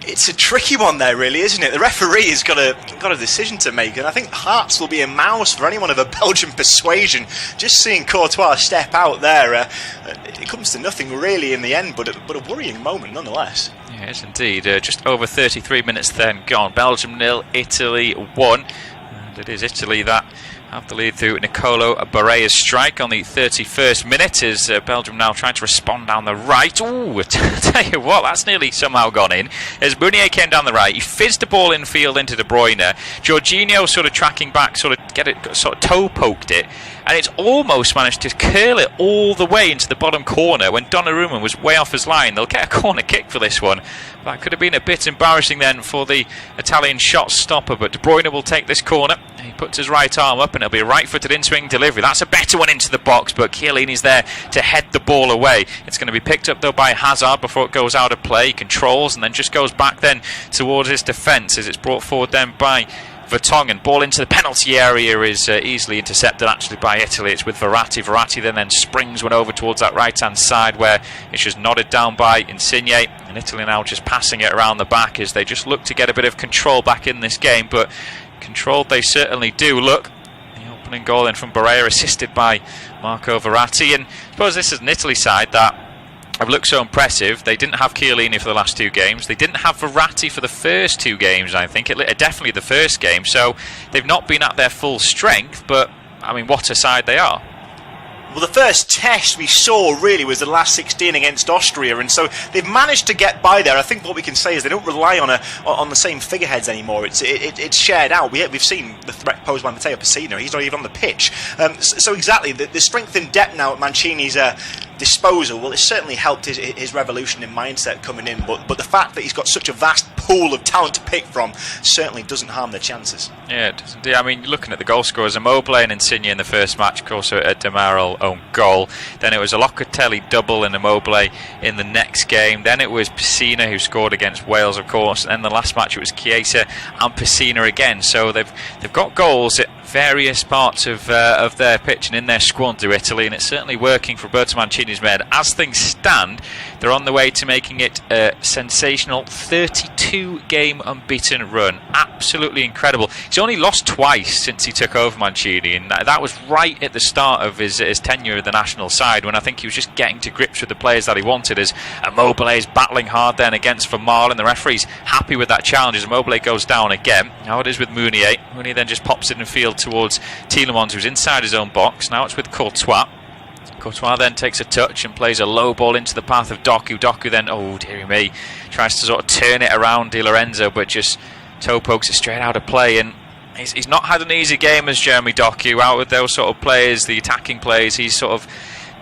It's a tricky one there, really, isn't it? The referee has got a decision to make, and I think hearts will be a mouse for anyone of a Belgian persuasion. Just seeing Courtois step out there, it comes to nothing really in the end, but a worrying moment nonetheless. Yes, indeed. Just over 33 minutes then gone. Belgium 0, Italy 1. And it is Italy that have the lead through Nicolo Barella's strike on the 31st minute, as Belgium now trying to respond down the right. Ooh, I tell you what, that's nearly somehow gone in. As Meunier came down the right, he fizzed the ball infield into De Bruyne. Jorginho sort of tracking back, sort of toe poked it, and it's almost managed to curl it all the way into the bottom corner when Donnarumma was way off his line. They'll get a corner kick for this one. That could have been a bit embarrassing then for the Italian shot stopper, but De Bruyne will take this corner. He puts his right arm up, and it'll be a right-footed in-swing delivery. That's a better one into the box, but Chiellini's there to head the ball away. It's going to be picked up though by Hazard before it goes out of play. He controls and then just goes back then towards his defence as it's brought forward then by Vertonghen. Ball into the penalty area is easily intercepted actually by Italy. It's with Verratti. Verratti then springs one over towards that right hand side where it's just nodded down by Insigne, and Italy now just passing it around the back as they just look to get a bit of control back in this game, but controlled they certainly do look. The opening goal then from Barella, assisted by Marco Verratti, and I suppose this is an Italy side that have looked so impressive. They didn't have Chiellini for the last two games. They didn't have Verratti for the first two games, I think. Definitely the first game. So they've not been at their full strength, but, I mean, what a side they are. Well, the first test we saw really was the last 16 against Austria, and so they've managed to get by there. I think what we can say is they don't rely on the same figureheads anymore. It's shared out. We've seen the threat posed by Matteo Pessina. He's not even on the pitch. So exactly, the strength and depth now at Mancini's disposal, well, it's certainly helped his revolution in mindset coming in, but the fact that he's got such a vast pool of talent to pick from certainly doesn't harm their chances. Yeah, it doesn't. I mean, looking at the goal scorers, Immobile and Insigne in the first match, of course, a Demaral own goal. Then it was a Locatelli double and Immobile in the next game. Then it was Pessina who scored against Wales, of course. And then the last match it was Chiesa and Pessina again. So they've got goals at various parts of their pitch and in their squad to Italy, and it's certainly working for Roberto Mancini's men. As things stand, they're on the way to making it a sensational 32-game unbeaten run. Absolutely incredible. He's only lost twice since he took over Mancini, and that was right at the start of his tenure of the national side, when I think he was just getting to grips with the players that he wanted, as Immobile is battling hard then against Van Marlen. The referee's happy with that challenge as Immobile goes down again. Now it is with Meunier. Meunier then just pops it in field towards Tielemans, who's inside his own box. Now it's with Courtois. Courtois then takes a touch and plays a low ball into the path of Doku. Doku then, oh dearie me, tries to sort of turn it around Di Lorenzo, but just toe pokes it straight out of play. And he's not had an easy game as Jeremy Doku. Out with those sort of players, the attacking players, he's sort of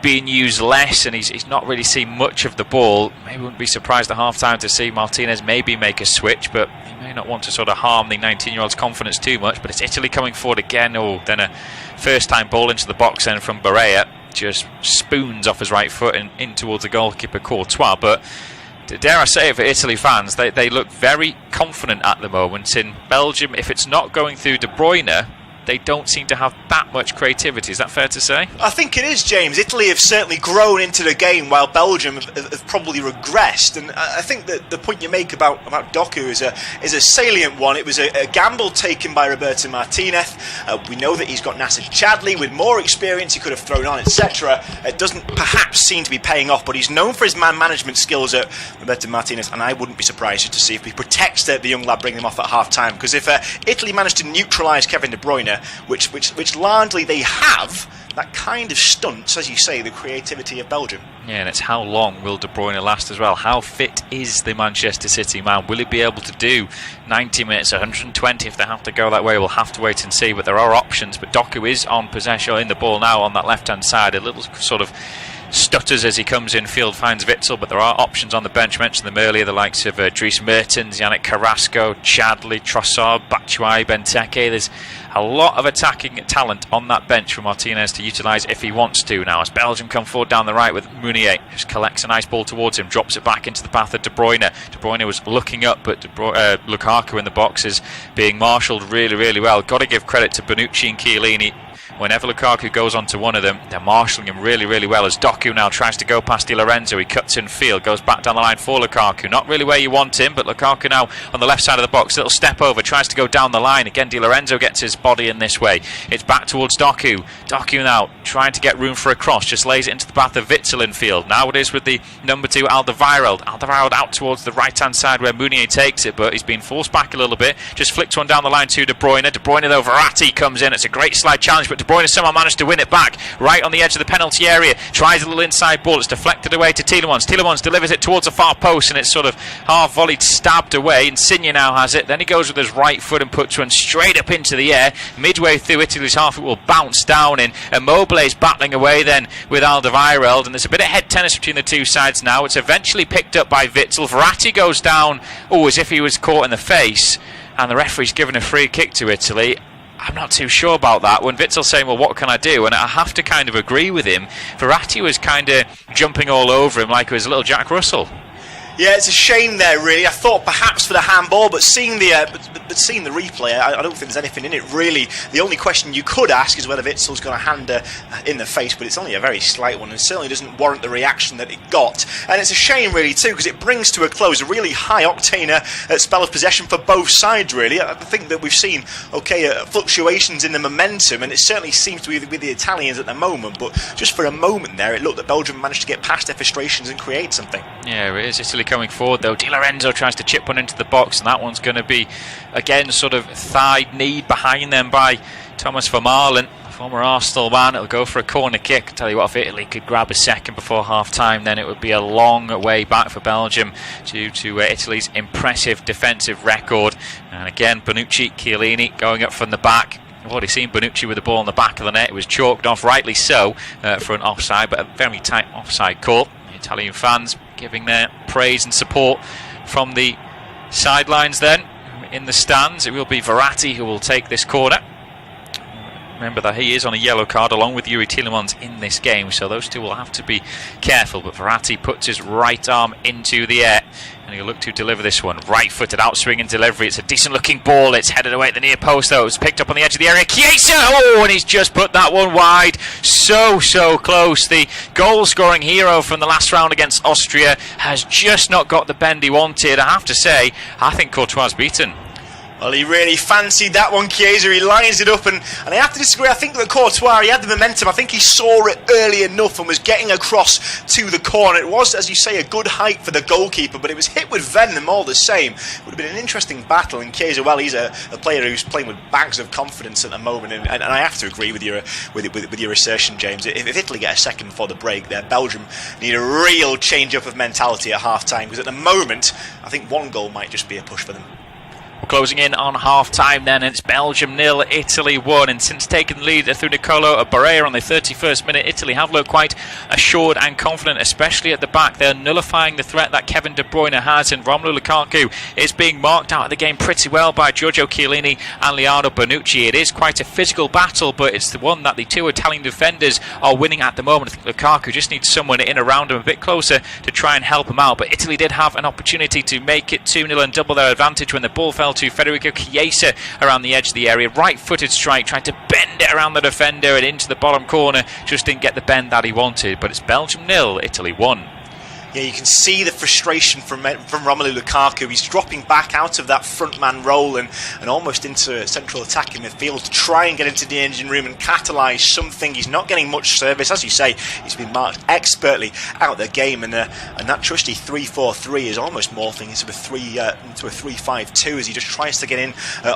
being used less, and he's not really seen much of the ball. Maybe wouldn't be surprised at half-time to see Martinez maybe make a switch, but he may not want to sort of harm the 19-year-old's confidence too much. But it's Italy coming forward again. Oh, then a first-time ball into the box then from Barea. Just spoons off his right foot and in towards the goalkeeper Courtois. But dare I say it, for Italy fans, they look very confident at the moment. In Belgium, if it's not going through De Bruyne, they don't seem to have that much creativity. Is that fair to say? I think it is, James. Italy have certainly grown into the game, while Belgium have probably regressed. And I think that the point you make about Doku is a salient one. It was a gamble taken by Roberto Martinez. We know that he's got Nasser Chadli with more experience he could have thrown on, etc. It doesn't perhaps seem to be paying off, but he's known for his man management skills at Roberto Martinez, and I wouldn't be surprised to see if he protects the young lad, bringing him off at half-time. Because if Italy managed to neutralise Kevin De Bruyne, which largely they have, that kind of stunts, as you say, the creativity of Belgium. Yeah, and it's how long will De Bruyne last as well? How fit is the Manchester City man? Will he be able to do 90 minutes, 120 if they have to go that way? We'll have to wait and see, but there are options. But Doku is on possession in the ball now on that left-hand side. A little sort of stutters as he comes in field, finds Witsel, but there are options on the bench. Mentioned them earlier, the likes of Dries Mertens, Yannick Carrasco, Chadli, Trossard, Batshuayi, Benteke. There's a lot of attacking talent on that bench for Martinez to utilise if he wants to. Now as Belgium come forward down the right with Meunier, just collects a nice ball towards him, drops it back into the path of De Bruyne. De Bruyne was looking up, but Lukaku in the box is being marshalled really, really well. Got to give credit to Bonucci and Chiellini. Whenever Lukaku goes onto one of them, they're marshalling him really, really well. As Doku now tries to go past Di Lorenzo, he cuts in field, goes back down the line for Lukaku. Not really where you want him, but Lukaku now on the left side of the box. Little step over, tries to go down the line. Again, Di Lorenzo gets his body in this way. It's back towards Doku. Doku now trying to get room for a cross, just lays it into the path of Witsel in field. Now it is with the number 2, Alderweireld. Alderweireld out towards the right-hand side where Meunier takes it, but he's been forced back a little bit. Just flicked one down the line to De Bruyne. De Bruyne though, Verratti comes in. It's a great slide challenge, but De Bruyne somehow managed to win it back right on the edge of the penalty area. Tries a little inside ball. It's deflected away to Tielemans. Tielemans delivers it towards the far post, and it's sort of half volleyed, stabbed away. Insigne now has it. Then he goes with his right foot and puts one straight up into the air. Midway through Italy's half, it will bounce down in. Immobile is battling away then with Alderweireld, and there's a bit of head tennis between the two sides now. It's eventually picked up by Witsel. Verratti goes down, as if he was caught in the face, and the referee's given a free kick to Italy. I'm not too sure about that. When Witzel's saying, well, what can I do? And I have to kind of agree with him. Verratti was kind of jumping all over him like it was a little Jack Russell. Yeah, it's a shame there, really. I thought perhaps for the handball, but seeing the replay, I don't think there's anything in it, really. The only question you could ask is whether Witzel's got a hand in the face, but it's only a very slight one and certainly doesn't warrant the reaction that it got. And it's a shame, really, too, because it brings to a close a really high-octane spell of possession for both sides, really. I think that we've seen, fluctuations in the momentum, and it certainly seems to be with the Italians at the moment, but just for a moment there, it looked that Belgium managed to get past their frustrations and create something. Yeah, it is. Italy coming forward though. Di Lorenzo tries to chip one into the box, and that one's going to be again sort of thigh-kneed behind them by Thomas Van Marlen, former Arsenal man. It'll go for a corner kick. I'll tell you what, if Italy could grab a second before half-time, then it would be a long way back for Belgium due to Italy's impressive defensive record. And again, Bonucci, Chiellini going up from the back. We've already seen Bonucci with the ball in the back of the net. It was chalked off, rightly so, for an offside, but a very tight offside call. The Italian fans giving their praise and support from the sidelines then. In the stands, it will be Verratti who will take this corner. Remember that he is on a yellow card along with Yuri Tielemans in this game, so those two will have to be careful. But Verratti puts his right arm into the air and he'll look to deliver this one. Right-footed outswinging delivery. It's a decent-looking ball. It's headed away at the near post, though. It was picked up on the edge of the area. Chiesa! Oh, and he's just put that one wide. So close. The goal-scoring hero from the last round against Austria has just not got the bend he wanted. I have to say, I think Courtois beaten. Well, he really fancied that one, Chiesa. He lines it up, and I have to disagree. I think that Courtois, he had the momentum. I think he saw it early enough and was getting across to the corner. It was, as you say, a good height for the goalkeeper, but it was hit with venom all the same. It would have been an interesting battle, and Chiesa, well, he's a player who's playing with bags of confidence at the moment, and I have to agree with your assertion, James. If Italy get a second before the break, there, Belgium need a real change-up of mentality at half-time, because at the moment, I think one goal might just be a push for them. We're closing in on half-time then, and it's Belgium 0, Italy 1. And since taking the lead through Nicolo Barella on the 31st minute, Italy have looked quite assured and confident, especially at the back. They're nullifying the threat that Kevin De Bruyne has, and Romelu Lukaku is being marked out of the game pretty well by Giorgio Chiellini and Leonardo Bonucci. It is quite a physical battle, but it's the one that the two Italian defenders are winning at the moment. I think Lukaku just needs someone in around him a bit closer to try and help him out. But Italy did have an opportunity to make it 2-0 and double their advantage when the ball fell to Federico Chiesa around the edge of the area. Right-footed strike, trying to bend it around the defender and into the bottom corner. Just didn't get the bend that he wanted. But it's Belgium 0, Italy 1. Yeah, you can see the frustration from Romelu Lukaku. He's dropping back out of that front man role and almost into central attacking midfield to try and get into the engine room and catalyse something. He's not getting much service. As you say, he's been marked expertly out of the game, and that trusty 3-4-3 is almost morphing into a 3-5-2 as he just tries to get in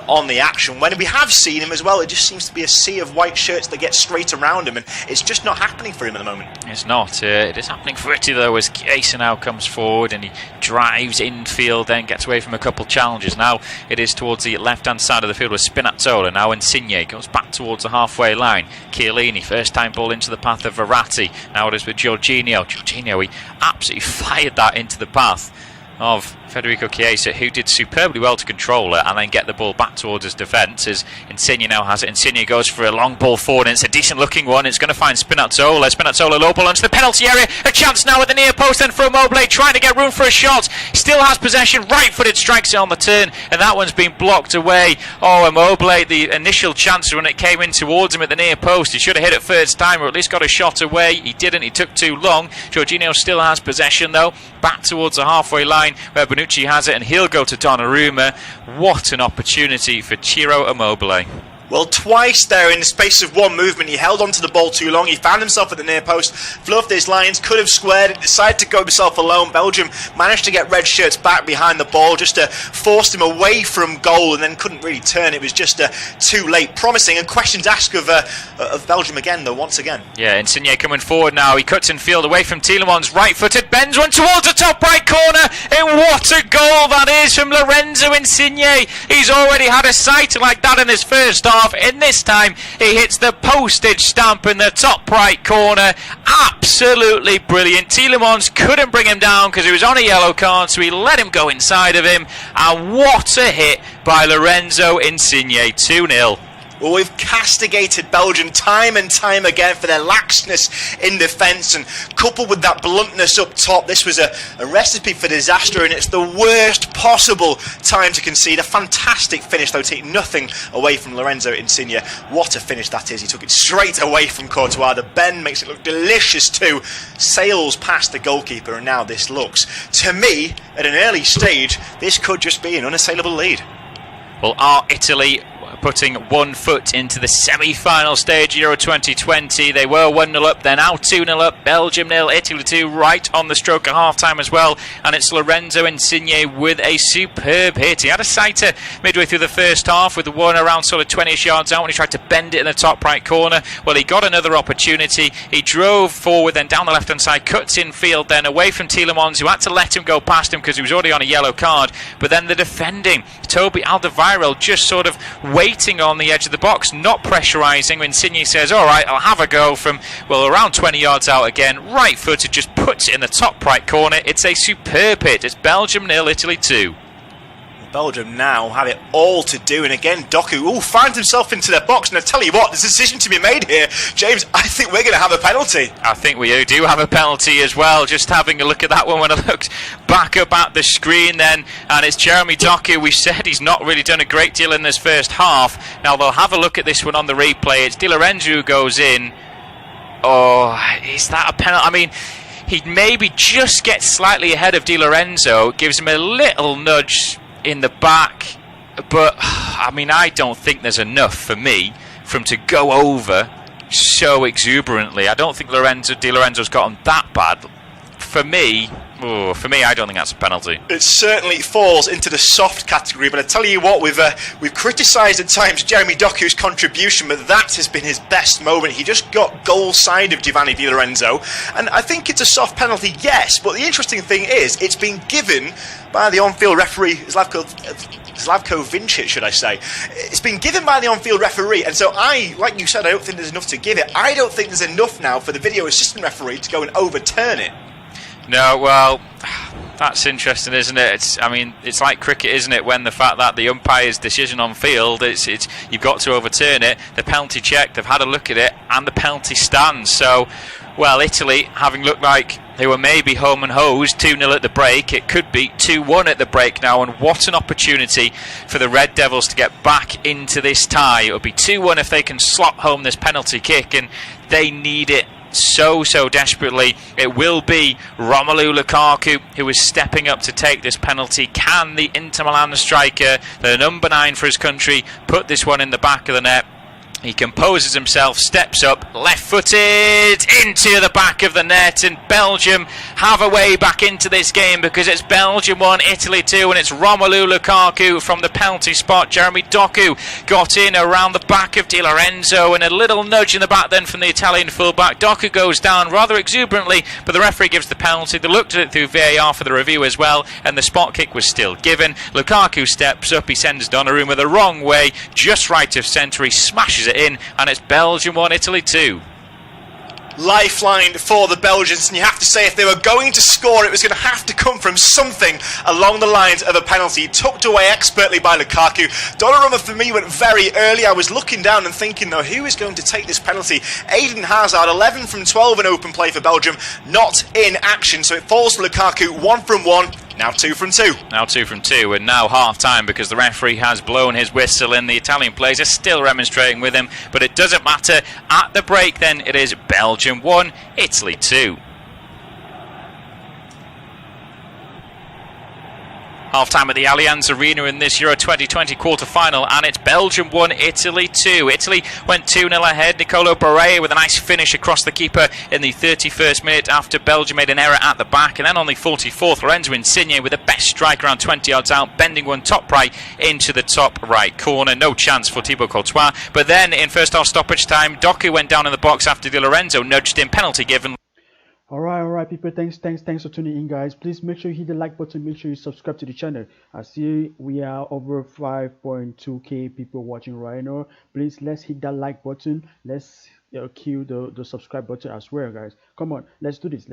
on the action. When we have seen him as well, it just seems to be a sea of white shirts that get straight around him, and it's just not happening for him at the moment. It's not. It is happening for Italy, though, as Chiesa now comes forward and he drives infield, then gets away from a couple challenges. Now it is towards the left-hand side of the field with Spinazzola. Now Insigne goes back towards the halfway line. Chiellini, first time ball into the path of Verratti. Now it is with Jorginho. Jorginho, he absolutely fired that into the path of Federico Chiesa, who did superbly well to control it and then get the ball back towards his defence, as Insigne now has it. Insigne goes for a long ball forward, and it's a decent looking one. It's going to find Spinazzola. Spinazzola low ball onto the penalty area. A chance now at the near post then for Immobile, trying to get room for a shot. Still has possession. Right footed, strikes it on the turn, and that one's been blocked away. Oh, Immobile, the initial chance when it came in towards him at the near post, he should have hit it first time or at least got a shot away. He didn't. He took too long. Jorginho still has possession though, back towards the halfway line where Bonucci has it, and he'll go to Donnarumma. What an opportunity for Ciro Immobile. Well, twice there in the space of one movement, he held onto the ball too long. He found himself at the near post, fluffed his lines, could have squared it, decided to go himself alone. Belgium managed to get red shirts back behind the ball, just forced him away from goal and then couldn't really turn. It was just too late. Promising, and questions asked of Belgium again, though, once again. Yeah, Insigne coming forward now. He cuts in field away from Tielemans, right-footed, bends one towards the top right corner, and what a goal that is from Lorenzo Insigne. He's already had a sight like that in his first half. In this time he hits the postage stamp in the top right corner. Absolutely brilliant. Tielemans couldn't bring him down because he was on a yellow card, so he let him go inside of him, and what a hit by Lorenzo Insigne. 2-0. Well, we've castigated Belgium time and time again for their laxness in defence, and coupled with that bluntness up top, this was a recipe for disaster, and it's the worst possible time to concede. A fantastic finish, though, taking nothing away from Lorenzo Insigne. What a finish that is. He took it straight away from Courtois. The bend makes it look delicious too. Sails past the goalkeeper, and now this looks, to me, at an early stage, this could just be an unassailable lead. Well, are Italy putting one foot into the semi-final stage Euro 2020. They were 1-0 up, they're now 2-0 up. Belgium 0, Italy 2, right on the stroke at half-time as well. And it's Lorenzo Insigne with a superb hit. He had a sighter midway through the first half with the one around sort of 20ish yards out when he tried to bend it in the top right corner. Well, he got another opportunity. He drove forward, then down the left-hand side, cuts in field, then away from Tielemans, who had to let him go past him because he was already on a yellow card. But then the defending, Toby Alderweireld, just sort of waiting on the edge of the box, not pressurising. Insigne says, all right, I'll have a go from, well, around 20 yards out again. Right footed, just puts it in the top right corner. It's a superb hit. It's Belgium 0, Italy 2. Belgium now have it all to do, and again Doku finds himself into their box, and I tell you what, there's a decision to be made here. James, I think we're going to have a penalty. I think we do have a penalty as well. Just having a look at that one when I looked back up at the screen then, and it's Jeremy Doku. We said he's not really done a great deal in this first half. Now they'll have a look at this one on the replay. It's Di Lorenzo who goes in. Oh, is that a penalty? I mean, he maybe just gets slightly ahead of Di Lorenzo, gives him a little nudge in the back, but I mean, I don't think there's enough for me for him to go over so exuberantly. I don't think Di Lorenzo's got him that bad. For me, I don't think that's a penalty. It certainly falls into the soft category, but I tell you what, we've criticised at times Jeremy Doku's contribution, but that has been his best moment. He just got goal side of Giovanni Di Lorenzo, and I think it's a soft penalty, yes, but the interesting thing is it's been given by the on-field referee Slavko Vincic, should I say. It's been given by the on-field referee, and so like you said, I don't think there's enough to give it. I don't think there's enough now for the video assistant referee to go and overturn it. No, well, that's interesting, isn't it? It's like cricket, isn't it? When the fact that the umpire's decision on field, you've got to overturn it. The penalty check, they've had a look at it, and the penalty stands. So, well, Italy, having looked like they were maybe home and hosed, 2-0 at the break, it could be 2-1 at the break now, and what an opportunity for the Red Devils to get back into this tie. It would be 2-1 if they can slot home this penalty kick, and they need it so desperately. It will be Romelu Lukaku who is stepping up to take this penalty. Can the Inter Milan striker, the number 9 for his country, put this one in the back of the net? He composes himself, steps up, left-footed into the back of the net, and Belgium have a way back into this game because it's Belgium 1, Italy 2, and it's Romelu Lukaku from the penalty spot. Jeremy Doku got in around the back of Di Lorenzo, and a little nudge in the back then from the Italian fullback. Doku goes down rather exuberantly, but the referee gives the penalty. They looked at it through VAR for the review as well, and the spot kick was still given. Lukaku steps up, he sends Donnarumma the wrong way, just right of centre, he smashes it in, and it's Belgium 1, Italy 2. Lifeline for the Belgians, and you have to say if they were going to score, it was going to have to come from something along the lines of a penalty, tucked away expertly by Lukaku. Donnarumma for me went very early. I was looking down and thinking, though, who is going to take this penalty? Eden Hazard, 11 from 12 in open play for Belgium, not in action, so it falls to Lukaku, 1 from 1. Now 2 from 2. Now 2 from 2, and now half time because the referee has blown his whistle, and the Italian players are still remonstrating with him, but it doesn't matter. At the break then, it is Belgium 1, Italy 2. Half-time at the Allianz Arena in this Euro 2020 quarter-final, and it's Belgium 1, Italy 2. Italy went 2-0 ahead. Nicolo Barella with a nice finish across the keeper in the 31st minute after Belgium made an error at the back, and then on the 44th, Lorenzo Insigne with the best strike around 20 yards out, bending one top right into the top right corner. No chance for Thibaut Courtois, but then in first half stoppage time, Doku went down in the box after Di Lorenzo nudged in, penalty given. Alright, people, thanks for tuning in, guys. Please make sure you hit the like button, make sure you subscribe to the channel. I see we are over 5.2k people watching right now. Please, let's hit that like button. Let's kill the subscribe button as well, guys. Come on, let's do this.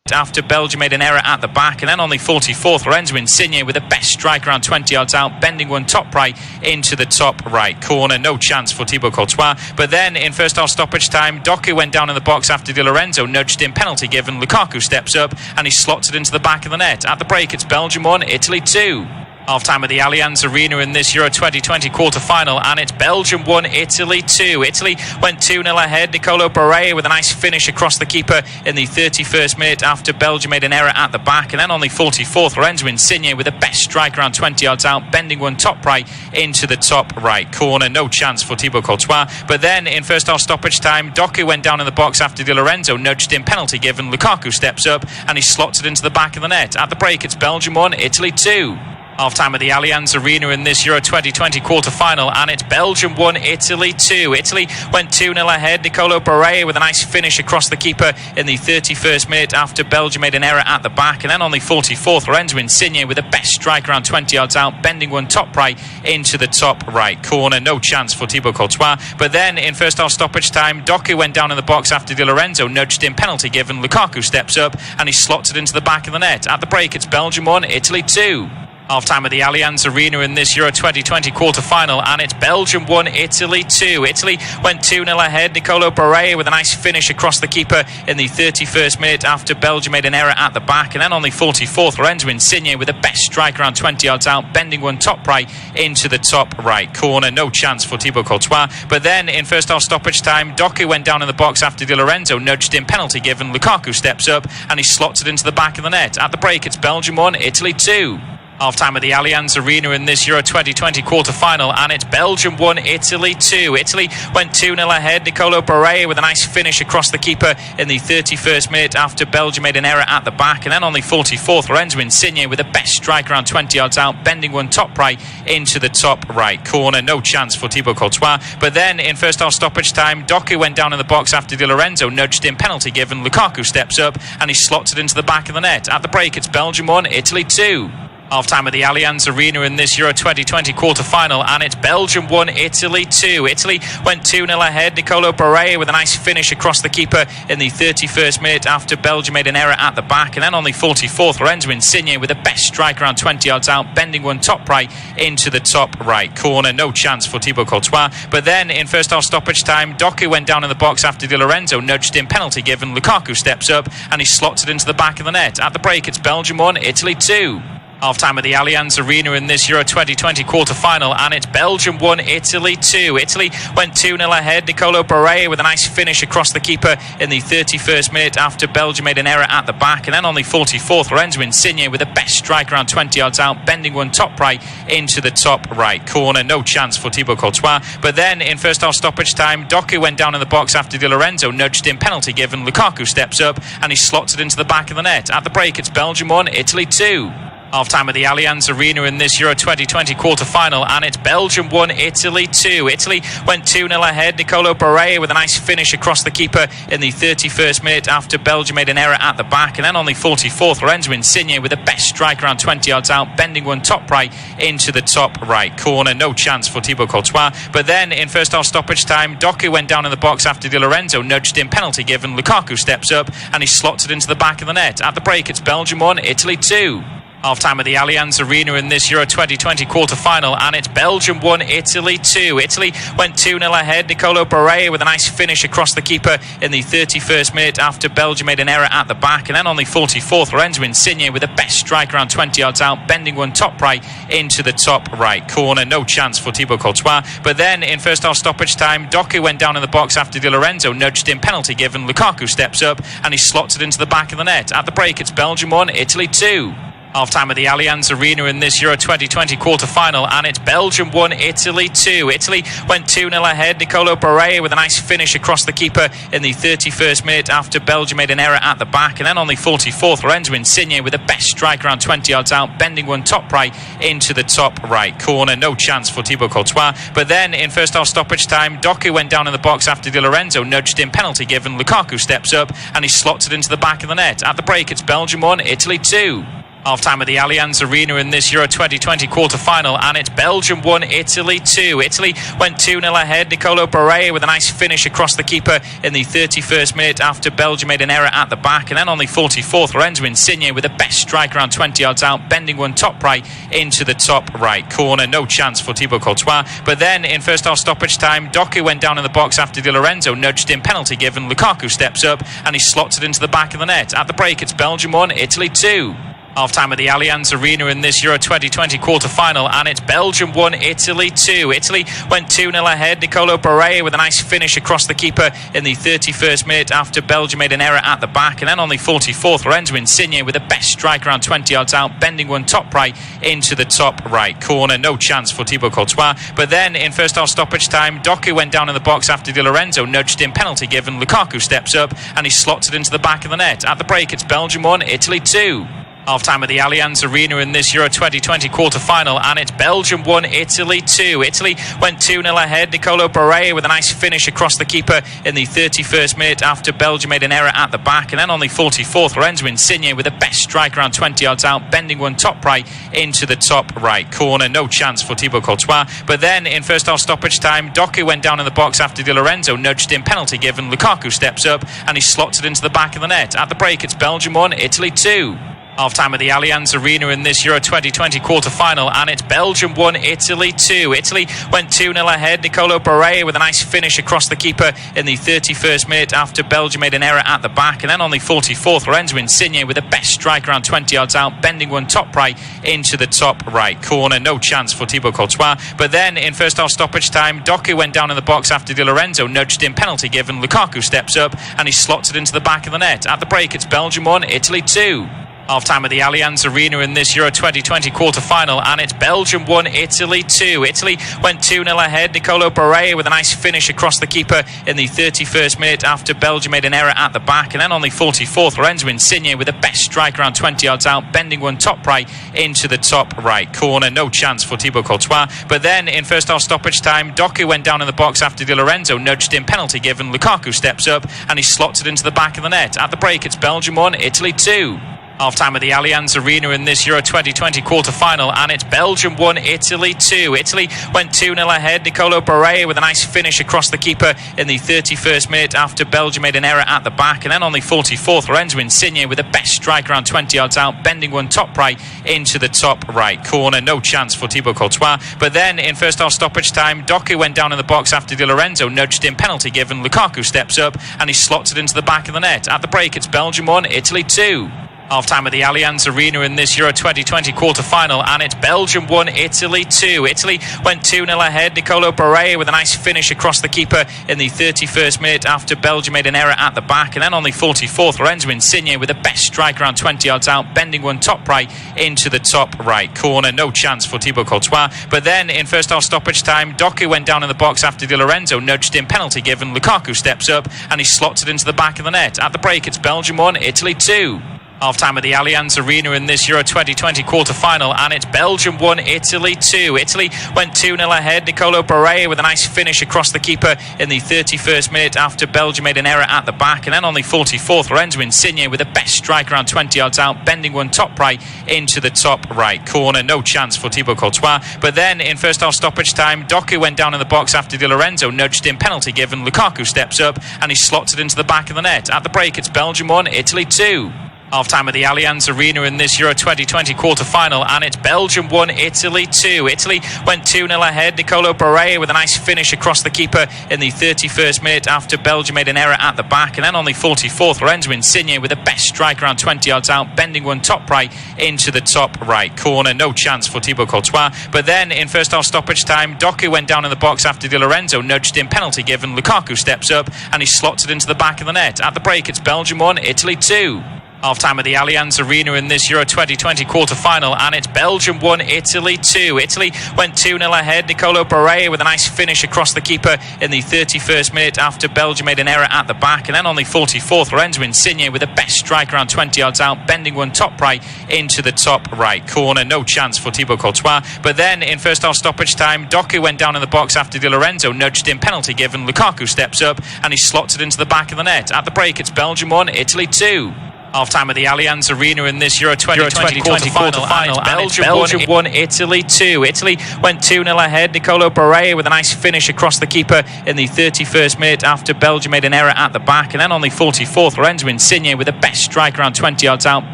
After Belgium made an error at the back, and then on the 44th, Lorenzo Insigne with the best strike around 20 yards out, bending one top right into the top right corner. No chance for Thibaut Courtois, but then in first half stoppage time, Doku went down in the box after Di Lorenzo nudged in, penalty given. Lukaku steps up and he slots it into the back of the net. At the break, it's Belgium 1, Italy 2. Half-time at the Allianz Arena in this Euro 2020 quarter-final, and it's Belgium 1, Italy 2. Italy went 2-0 ahead. Nicolo Barella with a nice finish across the keeper in the 31st minute after Belgium made an error at the back, and then on the 44th, Lorenzo Insigne with the best strike around 20 yards out, bending one top right into the top right corner. No chance for Thibaut Courtois, but then in first half stoppage time, Doku went down in the box after Di Lorenzo nudged in, penalty given. Lukaku steps up and he slots it into the back of the net. At the break, it's Belgium 1, Italy 2. Half-time at the Allianz Arena in this Euro 2020 quarter-final, and it's Belgium 1, Italy 2. Italy went 2-0 ahead. Nicolo Barella with a nice finish across the keeper in the 31st minute after Belgium made an error at the back, and then on the 44th, Lorenzo Insigne with the best strike around 20 yards out, bending one top right into the top right corner. No chance for Thibaut Courtois, but then in first half stoppage time, Doku went down in the box after Di Lorenzo nudged him, penalty given. Lukaku steps up and he slots it into the back of the net. At the break, it's Belgium 1, Italy 2. Half-time at the Allianz Arena in this Euro 2020 quarter-final, and it's Belgium 1, Italy 2. Italy went 2-0 ahead. Nicolo Barella with a nice finish across the keeper in the 31st minute after Belgium made an error at the back, and then on the 44th, Lorenzo Insigne with the best strike around 20 yards out, bending one top right into the top right corner. No chance for Thibaut Courtois, but then in first half stoppage time, Doku went down in the box after Di Lorenzo nudged him, penalty given. Lukaku steps up and he slots it into the back of the net. At the break, it's Belgium 1, Italy 2. Half-time at the Allianz Arena in this Euro 2020 quarter-final, and it's Belgium 1, Italy 2. Italy went 2-0 ahead. Nicolo Barella with a nice finish across the keeper in the 31st minute after Belgium made an error at the back, and then on the 44th, Lorenzo Insigne with the best strike around 20 yards out, bending one top right into the top right corner. No chance for Thibaut Courtois, but then in first half stoppage time, Doku went down in the box after Di Lorenzo nudged him, penalty given. Lukaku steps up and he slots it into the back of the net. At the break, it's Belgium 1, Italy 2. Half-time at the Allianz Arena in this Euro 2020 quarter-final, and it's Belgium 1, Italy 2. Italy went 2-0 ahead. Nicolo Barella with a nice finish across the keeper in the 31st minute after Belgium made an error at the back, and then on the 44th, Lorenzo Insigne with the best strike around 20 yards out, bending one top right into the top right corner. No chance for Thibaut Courtois, but then in first half stoppage time, Doku went down in the box after Di Lorenzo nudged him, penalty given. Lukaku steps up and he slots it into the back of the net. At the break, it's Belgium 1, Italy 2. Half-time at the Allianz Arena in this Euro 2020 quarter-final, and it's Belgium 1, Italy 2. Italy went 2-0 ahead. Nicolo Barella with a nice finish across the keeper in the 31st minute after Belgium made an error at the back, and then on the 44th, Lorenzo Insigne with the best strike around 20 yards out, bending one top right into the top right corner. No chance for Thibaut Courtois, but then in first half stoppage time, Doku went down in the box after Di Lorenzo nudged him, penalty given. Lukaku steps up and he slots it into the back of the net. At the break, it's Belgium 1, Italy 2. Half-time at the Allianz Arena in this Euro 2020 quarter-final, and it's Belgium 1, Italy 2. Italy went 2-0 ahead. Nicolo Barella with a nice finish across the keeper in the 31st minute after Belgium made an error at the back, and then on the 44th, Lorenzo Insigne with the best strike around 20 yards out, bending one top right into the top right corner. No chance for Thibaut Courtois, but then in first half stoppage time, Doku went down in the box after Di Lorenzo nudged him, penalty given. Lukaku steps up and he slots it into the back of the net. At the break, it's Belgium 1, Italy 2. Half-time at the Allianz Arena in this Euro 2020 quarter-final, and it's Belgium 1, Italy 2. Italy went 2-0 ahead. Nicolo Barella with a nice finish across the keeper in the 31st minute after Belgium made an error at the back, and then on the 44th, Lorenzo Insigne with the best strike around 20 yards out, bending one top right into the top right corner. No chance for Thibaut Courtois, but then in first half stoppage time, Doku went down in the box after Di Lorenzo nudged him, penalty given. Lukaku steps up and he slots it into the back of the net. At the break, it's Belgium 1, Italy 2. Half-time at the Allianz Arena in this Euro 2020 quarter-final, and it's Belgium 1, Italy 2. Italy went 2-0 ahead. Nicolo Barella with a nice finish across the keeper in the 31st minute after Belgium made an error at the back, and then on the 44th, Lorenzo Insigne with the best strike around 20 yards out, bending one top right into the top right corner. No chance for Thibaut Courtois, but then in first half stoppage time, Doku went down in the box after Di Lorenzo nudged him, penalty given. Lukaku steps up and he slots it into the back of the net. At the break, it's Belgium 1, Italy 2. Half-time at the Allianz Arena in this Euro 2020 quarter-final, and it's Belgium 1, Italy 2. Italy went 2-0 ahead. Nicolo Barella with a nice finish across the keeper in the 31st minute after Belgium made an error at the back, and then on the 44th, Lorenzo Insigne with the best strike around 20 yards out, bending one top right into the top right corner. No chance for Thibaut Courtois, but then in first half stoppage time, Doku went down in the box after Di Lorenzo nudged him, penalty given. Lukaku steps up and he slots it into the back of the net. At the break, it's Belgium 1, Italy 2. Half-time at the Allianz Arena in this Euro 2020 quarter-final, and it's Belgium 1, Italy 2. Italy went 2-0 ahead. Nicolo Barella with a nice finish across the keeper in the 31st minute after Belgium made an error at the back, and then on the 44th, Lorenzo Insigne with the best strike around 20 yards out, bending one top right into the top right corner. No chance for Thibaut Courtois, but then in first half stoppage time, Doku went down in the box after Di Lorenzo nudged him, penalty given. Lukaku steps up and he slots it into the back of the net. At the break, it's Belgium 1, Italy 2. Half-time at the Allianz Arena in this Euro 2020 quarter-final, and it's Belgium 1, Italy 2. Italy went 2-0 ahead. Nicolo Barella with a nice finish across the keeper in the 31st minute after Belgium made an error at the back, and then on the 44th, Lorenzo Insigne with the best strike around 20 yards out, bending one top right into the top right corner. No chance for Thibaut Courtois, but then in first half stoppage time, Doku went down in the box after Di Lorenzo nudged in, penalty given. Lukaku steps up and he slots it into the back of the net. At the break, it's Belgium 1, Italy 2. Half-time at the Allianz Arena in this Euro 2020 quarter-final, and it's Belgium 1, Italy 2. Italy went 2-0 ahead. Nicolo Barella with a nice finish across the keeper in the 31st minute after Belgium made an error at the back, and then on the 44th, Lorenzo Insigne with the best strike around 20 yards out, bending one top right into the top right corner. No chance for Thibaut Courtois, but then in first half stoppage time, Doku went down in the box after Di Lorenzo nudged in, penalty given. Lukaku steps up and he slots it into the back of the net. At the break, it's Belgium 1, Italy 2. Half-time at the Allianz Arena in this Euro 2020 quarter-final, and it's Belgium 1, Italy 2. Italy went 2-0 ahead. Nicolo Barella with a nice finish across the keeper in the 31st minute after Belgium made an error at the back, and then on the 44th, Lorenzo Insigne with the best strike around 20 yards out, bending one top right into the top right corner. No chance for Thibaut Courtois, but then in first half stoppage time, Doku went down in the box after Di Lorenzo nudged in, penalty given. Lukaku steps up and he slots it into the back of the net. At the break, it's Belgium 1, Italy 2. Half-time at the Allianz Arena in this Euro 2020 quarter-final, and it's Belgium 1, Italy 2. Italy went 2-0 ahead. Nicolo Barella with a nice finish across the keeper in the 31st minute after Belgium made an error at the back, and then on the 44th, Lorenzo Insigne with the best strike around 20 yards out, bending one top right into the top right corner. No chance for Thibaut Courtois, but then in first half stoppage time, Doku went down in the box after Di Lorenzo nudged in, penalty given. Lukaku steps up and he slots it into the back of the net. At the break, it's Belgium 1, Italy 2. Half-time at the Allianz Arena in this Euro 2020 quarter-final, and it's Belgium 1, Italy 2. Italy went 2-0 ahead. Nicolo Barella with a nice finish across the keeper in the 31st minute after Belgium made an error at the back, and then on the 44th, Lorenzo Insigne with the best strike around 20 yards out, bending one top right into the top right corner. No chance for Thibaut Courtois, but then in first half stoppage time, Doku went down in the box after Di Lorenzo nudged in, penalty given. Lukaku steps up and he slots it into the back of the net. At the break, it's Belgium 1, Italy 2. Half-time at the Allianz Arena in this Euro 2020 quarter-final, and it's Belgium 1, Italy 2. Italy went 2-0 ahead. Nicolo Barella with a nice finish across the keeper in the 31st minute after Belgium made an error at the back, and then on the 44th, Lorenzo Insigne with the best strike around 20 yards out, bending one top right into the top right corner. No chance for Thibaut Courtois, but then in first half stoppage time, Doku went down in the box after Di Lorenzo nudged in, penalty given. Lukaku steps up and he slots it into the back of the net. At the break, it's Belgium 1, Italy 2. Half-time at the Allianz Arena in this Euro 2020 quarter-final, and it's Belgium 1, Italy 2. Italy went 2-0 ahead. Nicolo Barella with a nice finish across the keeper in the 31st minute after Belgium made an error at the back, and then on the 44th, Lorenzo Insigne with the best strike around 20 yards out, bending one top right into the top right corner. No chance for Thibaut Courtois, but then in first half stoppage time, Doku went down in the box after Di Lorenzo nudged in, penalty given. Lukaku steps up and he slots it into the back of the net. At the break, it's Belgium 1, Italy 2. Half-time at the Allianz Arena in this Euro 2020 quarter-final, and it's Belgium 1, Italy 2. Italy went 2-0 ahead. Nicolo Barella with a nice finish across the keeper in the 31st minute after Belgium made an error at the back, and then on the 44th, Lorenzo Insigne with the best strike around 20 yards out, bending one top right into the top right corner. No chance for Thibaut Courtois, but then in first half stoppage time, Doku went down in the box after Di Lorenzo nudged in, penalty given. Lukaku steps up and he slots it into the back of the net. At the break, it's Belgium 1, Italy 2. Half-time at the Allianz Arena in this Euro 2020 quarter-final, and it's Belgium 1, Italy 2. Italy went 2-0 ahead. Nicolo Barella with a nice finish across the keeper in the 31st minute after Belgium made an error at the back, and then on the 44th, Lorenzo Insigne with the best strike around 20 yards out,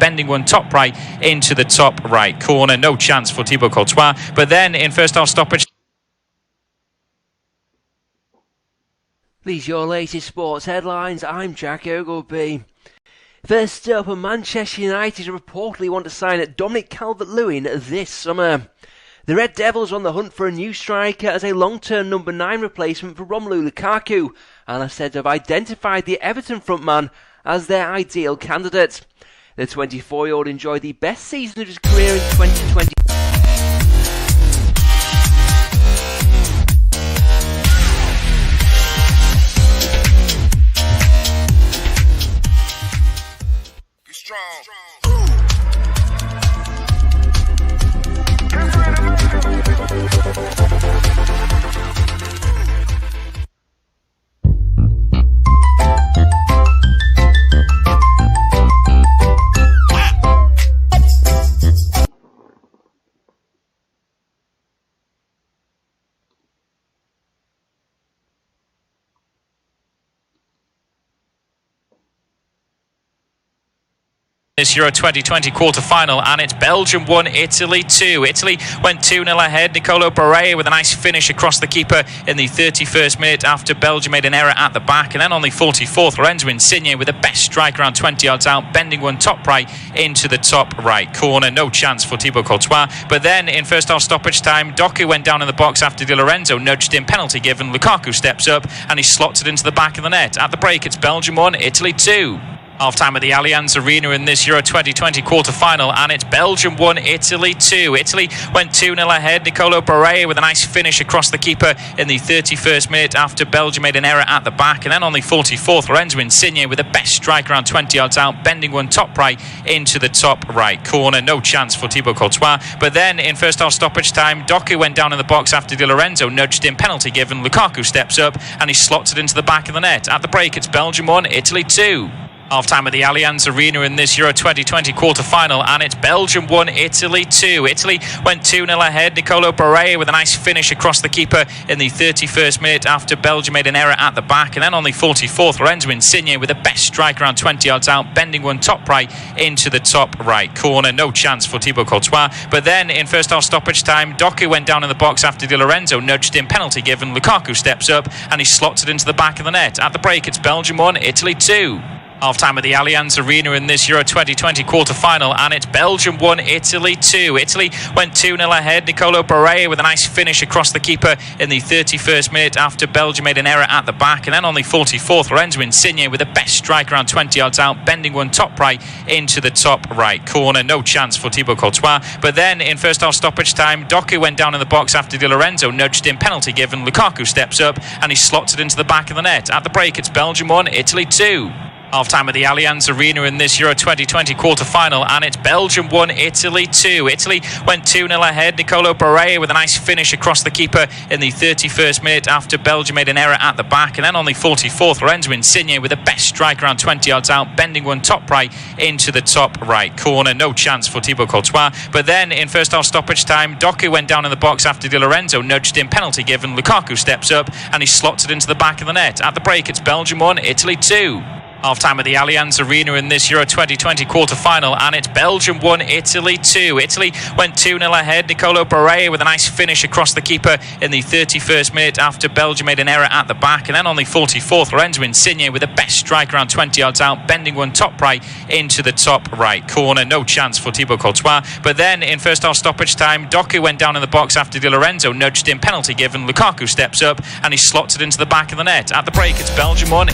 bending one top right into the top right corner. No chance for Thibaut Courtois, but then in first half stoppage. These are your latest sports headlines. I'm Jack Ogilvie. First up, Manchester United reportedly want to sign Dominic Calvert-Lewin this summer. The Red Devils are on the hunt for a new striker as a long-term number 9 replacement for Romelu Lukaku, and are said to have identified the Everton frontman as their ideal candidate. The 24-year-old enjoyed the best season of his career in 2020. this Euro 2020 quarter-final, and it's Belgium 1, Italy 2. Italy went 2-0 ahead. Nicolo Barella with a nice finish across the keeper in the 31st minute after Belgium made an error at the back, and then on the 44th, Lorenzo Insigne with the best strike around 20 yards out, bending one top right into the top right corner. No chance for Thibaut Courtois. But then in first half stoppage time, Doku went down in the box after Di Lorenzo nudged in, penalty given. Lukaku steps up and he slots it into the back of the net. At the break, it's Belgium 1, Italy 2. Half-time at the Allianz Arena in this Euro 2020 quarter-final, and it's Belgium 1, Italy 2. Italy went 2-0 ahead. Nicolo Barella with a nice finish across the keeper in the 31st minute after Belgium made an error at the back, and then on the 44th, Lorenzo Insigne with the best strike around 20 yards out, bending one top right into the top right corner. No chance for Thibaut Courtois. But then in first half stoppage time, Doku went down in the box after Di Lorenzo nudged in, penalty given. Lukaku steps up and he slots it into the back of the net. At the break, it's Belgium 1, Italy 2. Half-time at the Allianz Arena in this Euro 2020 quarter-final, and it's Belgium 1, Italy 2. Italy went 2-0 ahead. Nicolo Barella with a nice finish across the keeper in the 31st minute after Belgium made an error at the back, and then on the 44th, Lorenzo Insigne with the best strike around 20 yards out, bending one top right into the top right corner. No chance for Thibaut Courtois. But then in first half stoppage time, Doku went down in the box after Di Lorenzo nudged in, penalty given. Lukaku steps up and he slots it into the back of the net. At the break, it's Belgium 1, Italy 2. Half-time at the Allianz Arena in this Euro 2020 quarter-final, and it's Belgium 1, Italy 2. Italy went 2-0 ahead. Nicolo Barella with a nice finish across the keeper in the 31st minute after Belgium made an error at the back, and then on the 44th, Lorenzo Insigne with the best strike around 20 yards out, bending one top right into the top right corner. No chance for Thibaut Courtois. But then in first half stoppage time, Doku went down in the box after Di Lorenzo nudged in, penalty given. Lukaku steps up and he slots it into the back of the net. At the break, it's Belgium 1, Italy 2. Half-time at the Allianz Arena in this Euro 2020 quarter-final, and it's Belgium 1, Italy 2. Italy went 2-0 ahead. Nicolo Barella with a nice finish across the keeper in the 31st minute after Belgium made an error at the back, and then on the 44th, Lorenzo Insigne with the best strike around 20 yards out, bending one top right into the top right corner. No chance for Thibaut Courtois. But then in first half stoppage time, Doku went down in the box after Di Lorenzo nudged in, penalty given. Lukaku steps up and he slots it into the back of the net. At the break, it's Belgium 1, Italy 2. Half-time at the Allianz Arena in this Euro 2020 quarter-final, and it's Belgium 1, Italy 2. Italy went 2-0 ahead. Nicolo Barella with a nice finish across the keeper in the 31st minute after Belgium made an error at the back, and then on the 44th, Lorenzo Insigne with the best strike around 20 yards out, bending one top right into the top right corner. No chance for Thibaut Courtois. But then in first half stoppage time, Doku went down in the box after Di Lorenzo nudged in, penalty given. Lukaku steps up and he slots it into the back of the net. At the break, it's Belgium 1.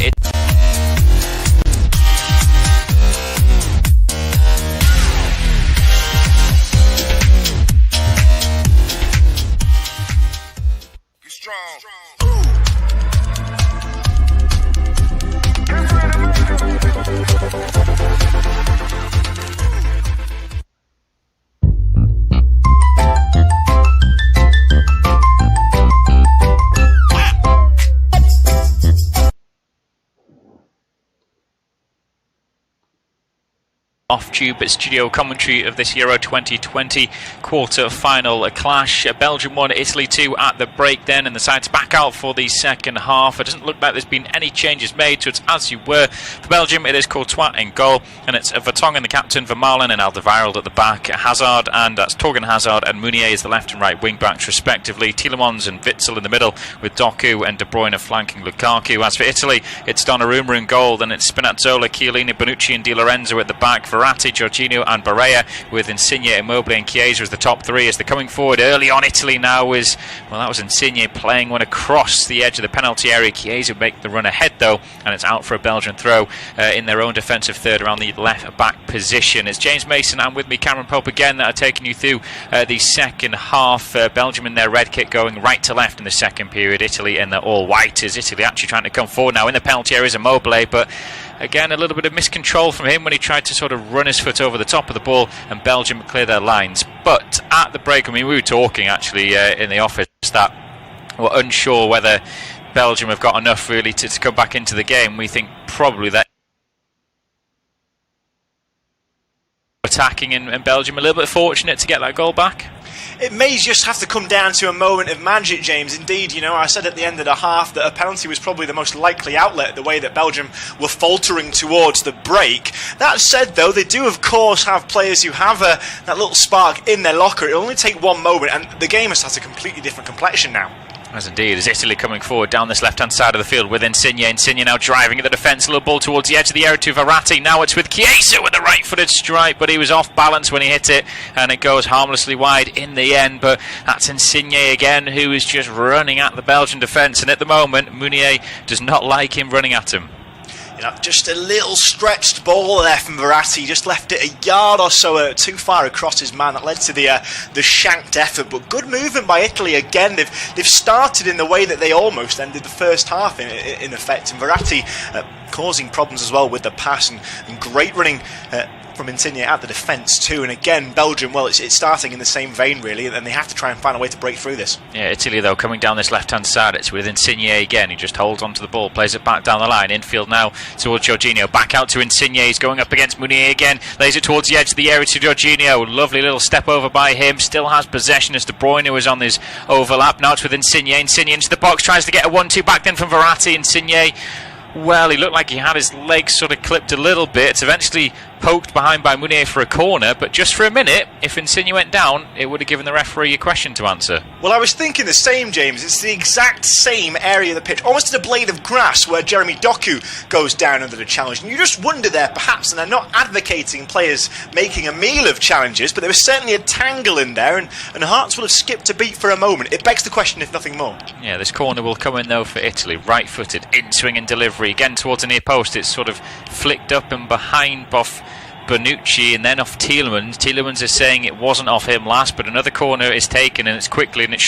Off-tube studio commentary of this Euro 2020 quarter-final clash. Belgium 1, Italy 2 at the break then, and the sides back out for the second half. It doesn't look like there's been any changes made, so it's as you were. For Belgium, it is Courtois in goal, and it's Vertonghen the captain, Vermaelen and Alderweireld at the back. Hazard, and that's Torgan Hazard and Meunier is the left and right wing-backs respectively. Tielemans and Witsel in the middle, with Doku and De Bruyne flanking Lukaku. As for Italy, it's Donnarumma in goal, then it's Spinazzola, Chiellini, Bonucci and Di Lorenzo at the back. Verratti, Jorginho and Barella, with Insigne, Immobile and Chiesa as the top three. As they're coming forward early on, Italy now is, well, that was Insigne playing one across the edge of the penalty area. Chiesa would make the run ahead though, and it's out for a Belgian throw in their own defensive third around the left back position. It's James Mason and with me Cameron Pope again that are taking you through the second half. Belgium in their red kit going right to left in the second period. Italy in their all white. Is Italy actually trying to come forward now in the penalty area is Immobile, but again, a little bit of miscontrol from him when he tried to sort of run his foot over the top of the ball, and Belgium clear their lines. But at the break, I mean, we were talking actually in the office that we're unsure whether Belgium have got enough really to come back into the game. We think probably that attacking, and Belgium a little bit fortunate to get that goal back. It may just have to come down to a moment of magic, James. Indeed, you know, I said at the end of the half that a penalty was probably the most likely outlet, the way that Belgium were faltering towards the break. That said, though, they do, of course, have players who have that little spark in their locker. It'll only take one moment, and the game has a completely different complexion now. As indeed, as Italy coming forward down this left-hand side of the field with Insigne. Insigne now driving at the defence, a little ball towards the edge of the area to Verratti. Now it's with Chiesa with a right-footed strike, but he was off balance when he hit it, and it goes harmlessly wide in the end. But that's Insigne again, who is just running at the Belgian defence, and at the moment, Meunier does not like him running at him. You know, just a little stretched ball there from Verratti, just left it a yard or so too far across his man. That led to the shanked effort, but good movement by Italy again. They've started in the way that they almost ended the first half in effect, and Verratti causing problems as well with the pass, and great running from Insigne at the defence too. And again, Belgium, well, it's starting in the same vein really, and they have to try and find a way to break through this. Yeah, Italy though coming down this left hand side, it's with Insigne again. He just holds onto the ball, plays it back down the line, infield now towards Jorginho, back out to Insigne. He's going up against Meunier again, lays it towards the edge of the area to Jorginho. Lovely little step over by him, still has possession as De Bruyne was on his overlap. Now it's with Insigne. Insigne into the box, tries to get a 1-2 back then from Verratti. Insigne, well, he looked like he had his legs sort of clipped a little bit. It's eventually poked behind by Meunier for a corner, but just for a minute, if Insigne went down, it would have given the referee a question to answer. Well, I was thinking the same, James. It's the exact same area of the pitch, almost at a blade of grass where Jeremy Doku goes down under the challenge. And you just wonder there, perhaps, and they're not advocating players making a meal of challenges, but there was certainly a tangle in there, and Hearts will have skipped a beat for a moment. It begs the question, if nothing more. Yeah, this corner will come in, though, for Italy. Right-footed, in-swing and delivery. Again, towards the near post. It's sort of flicked up and behind Boff Bonucci and then off Tielemans. Tielemans is saying it wasn't off him last, but another corner is taken, and it's quickly, and it's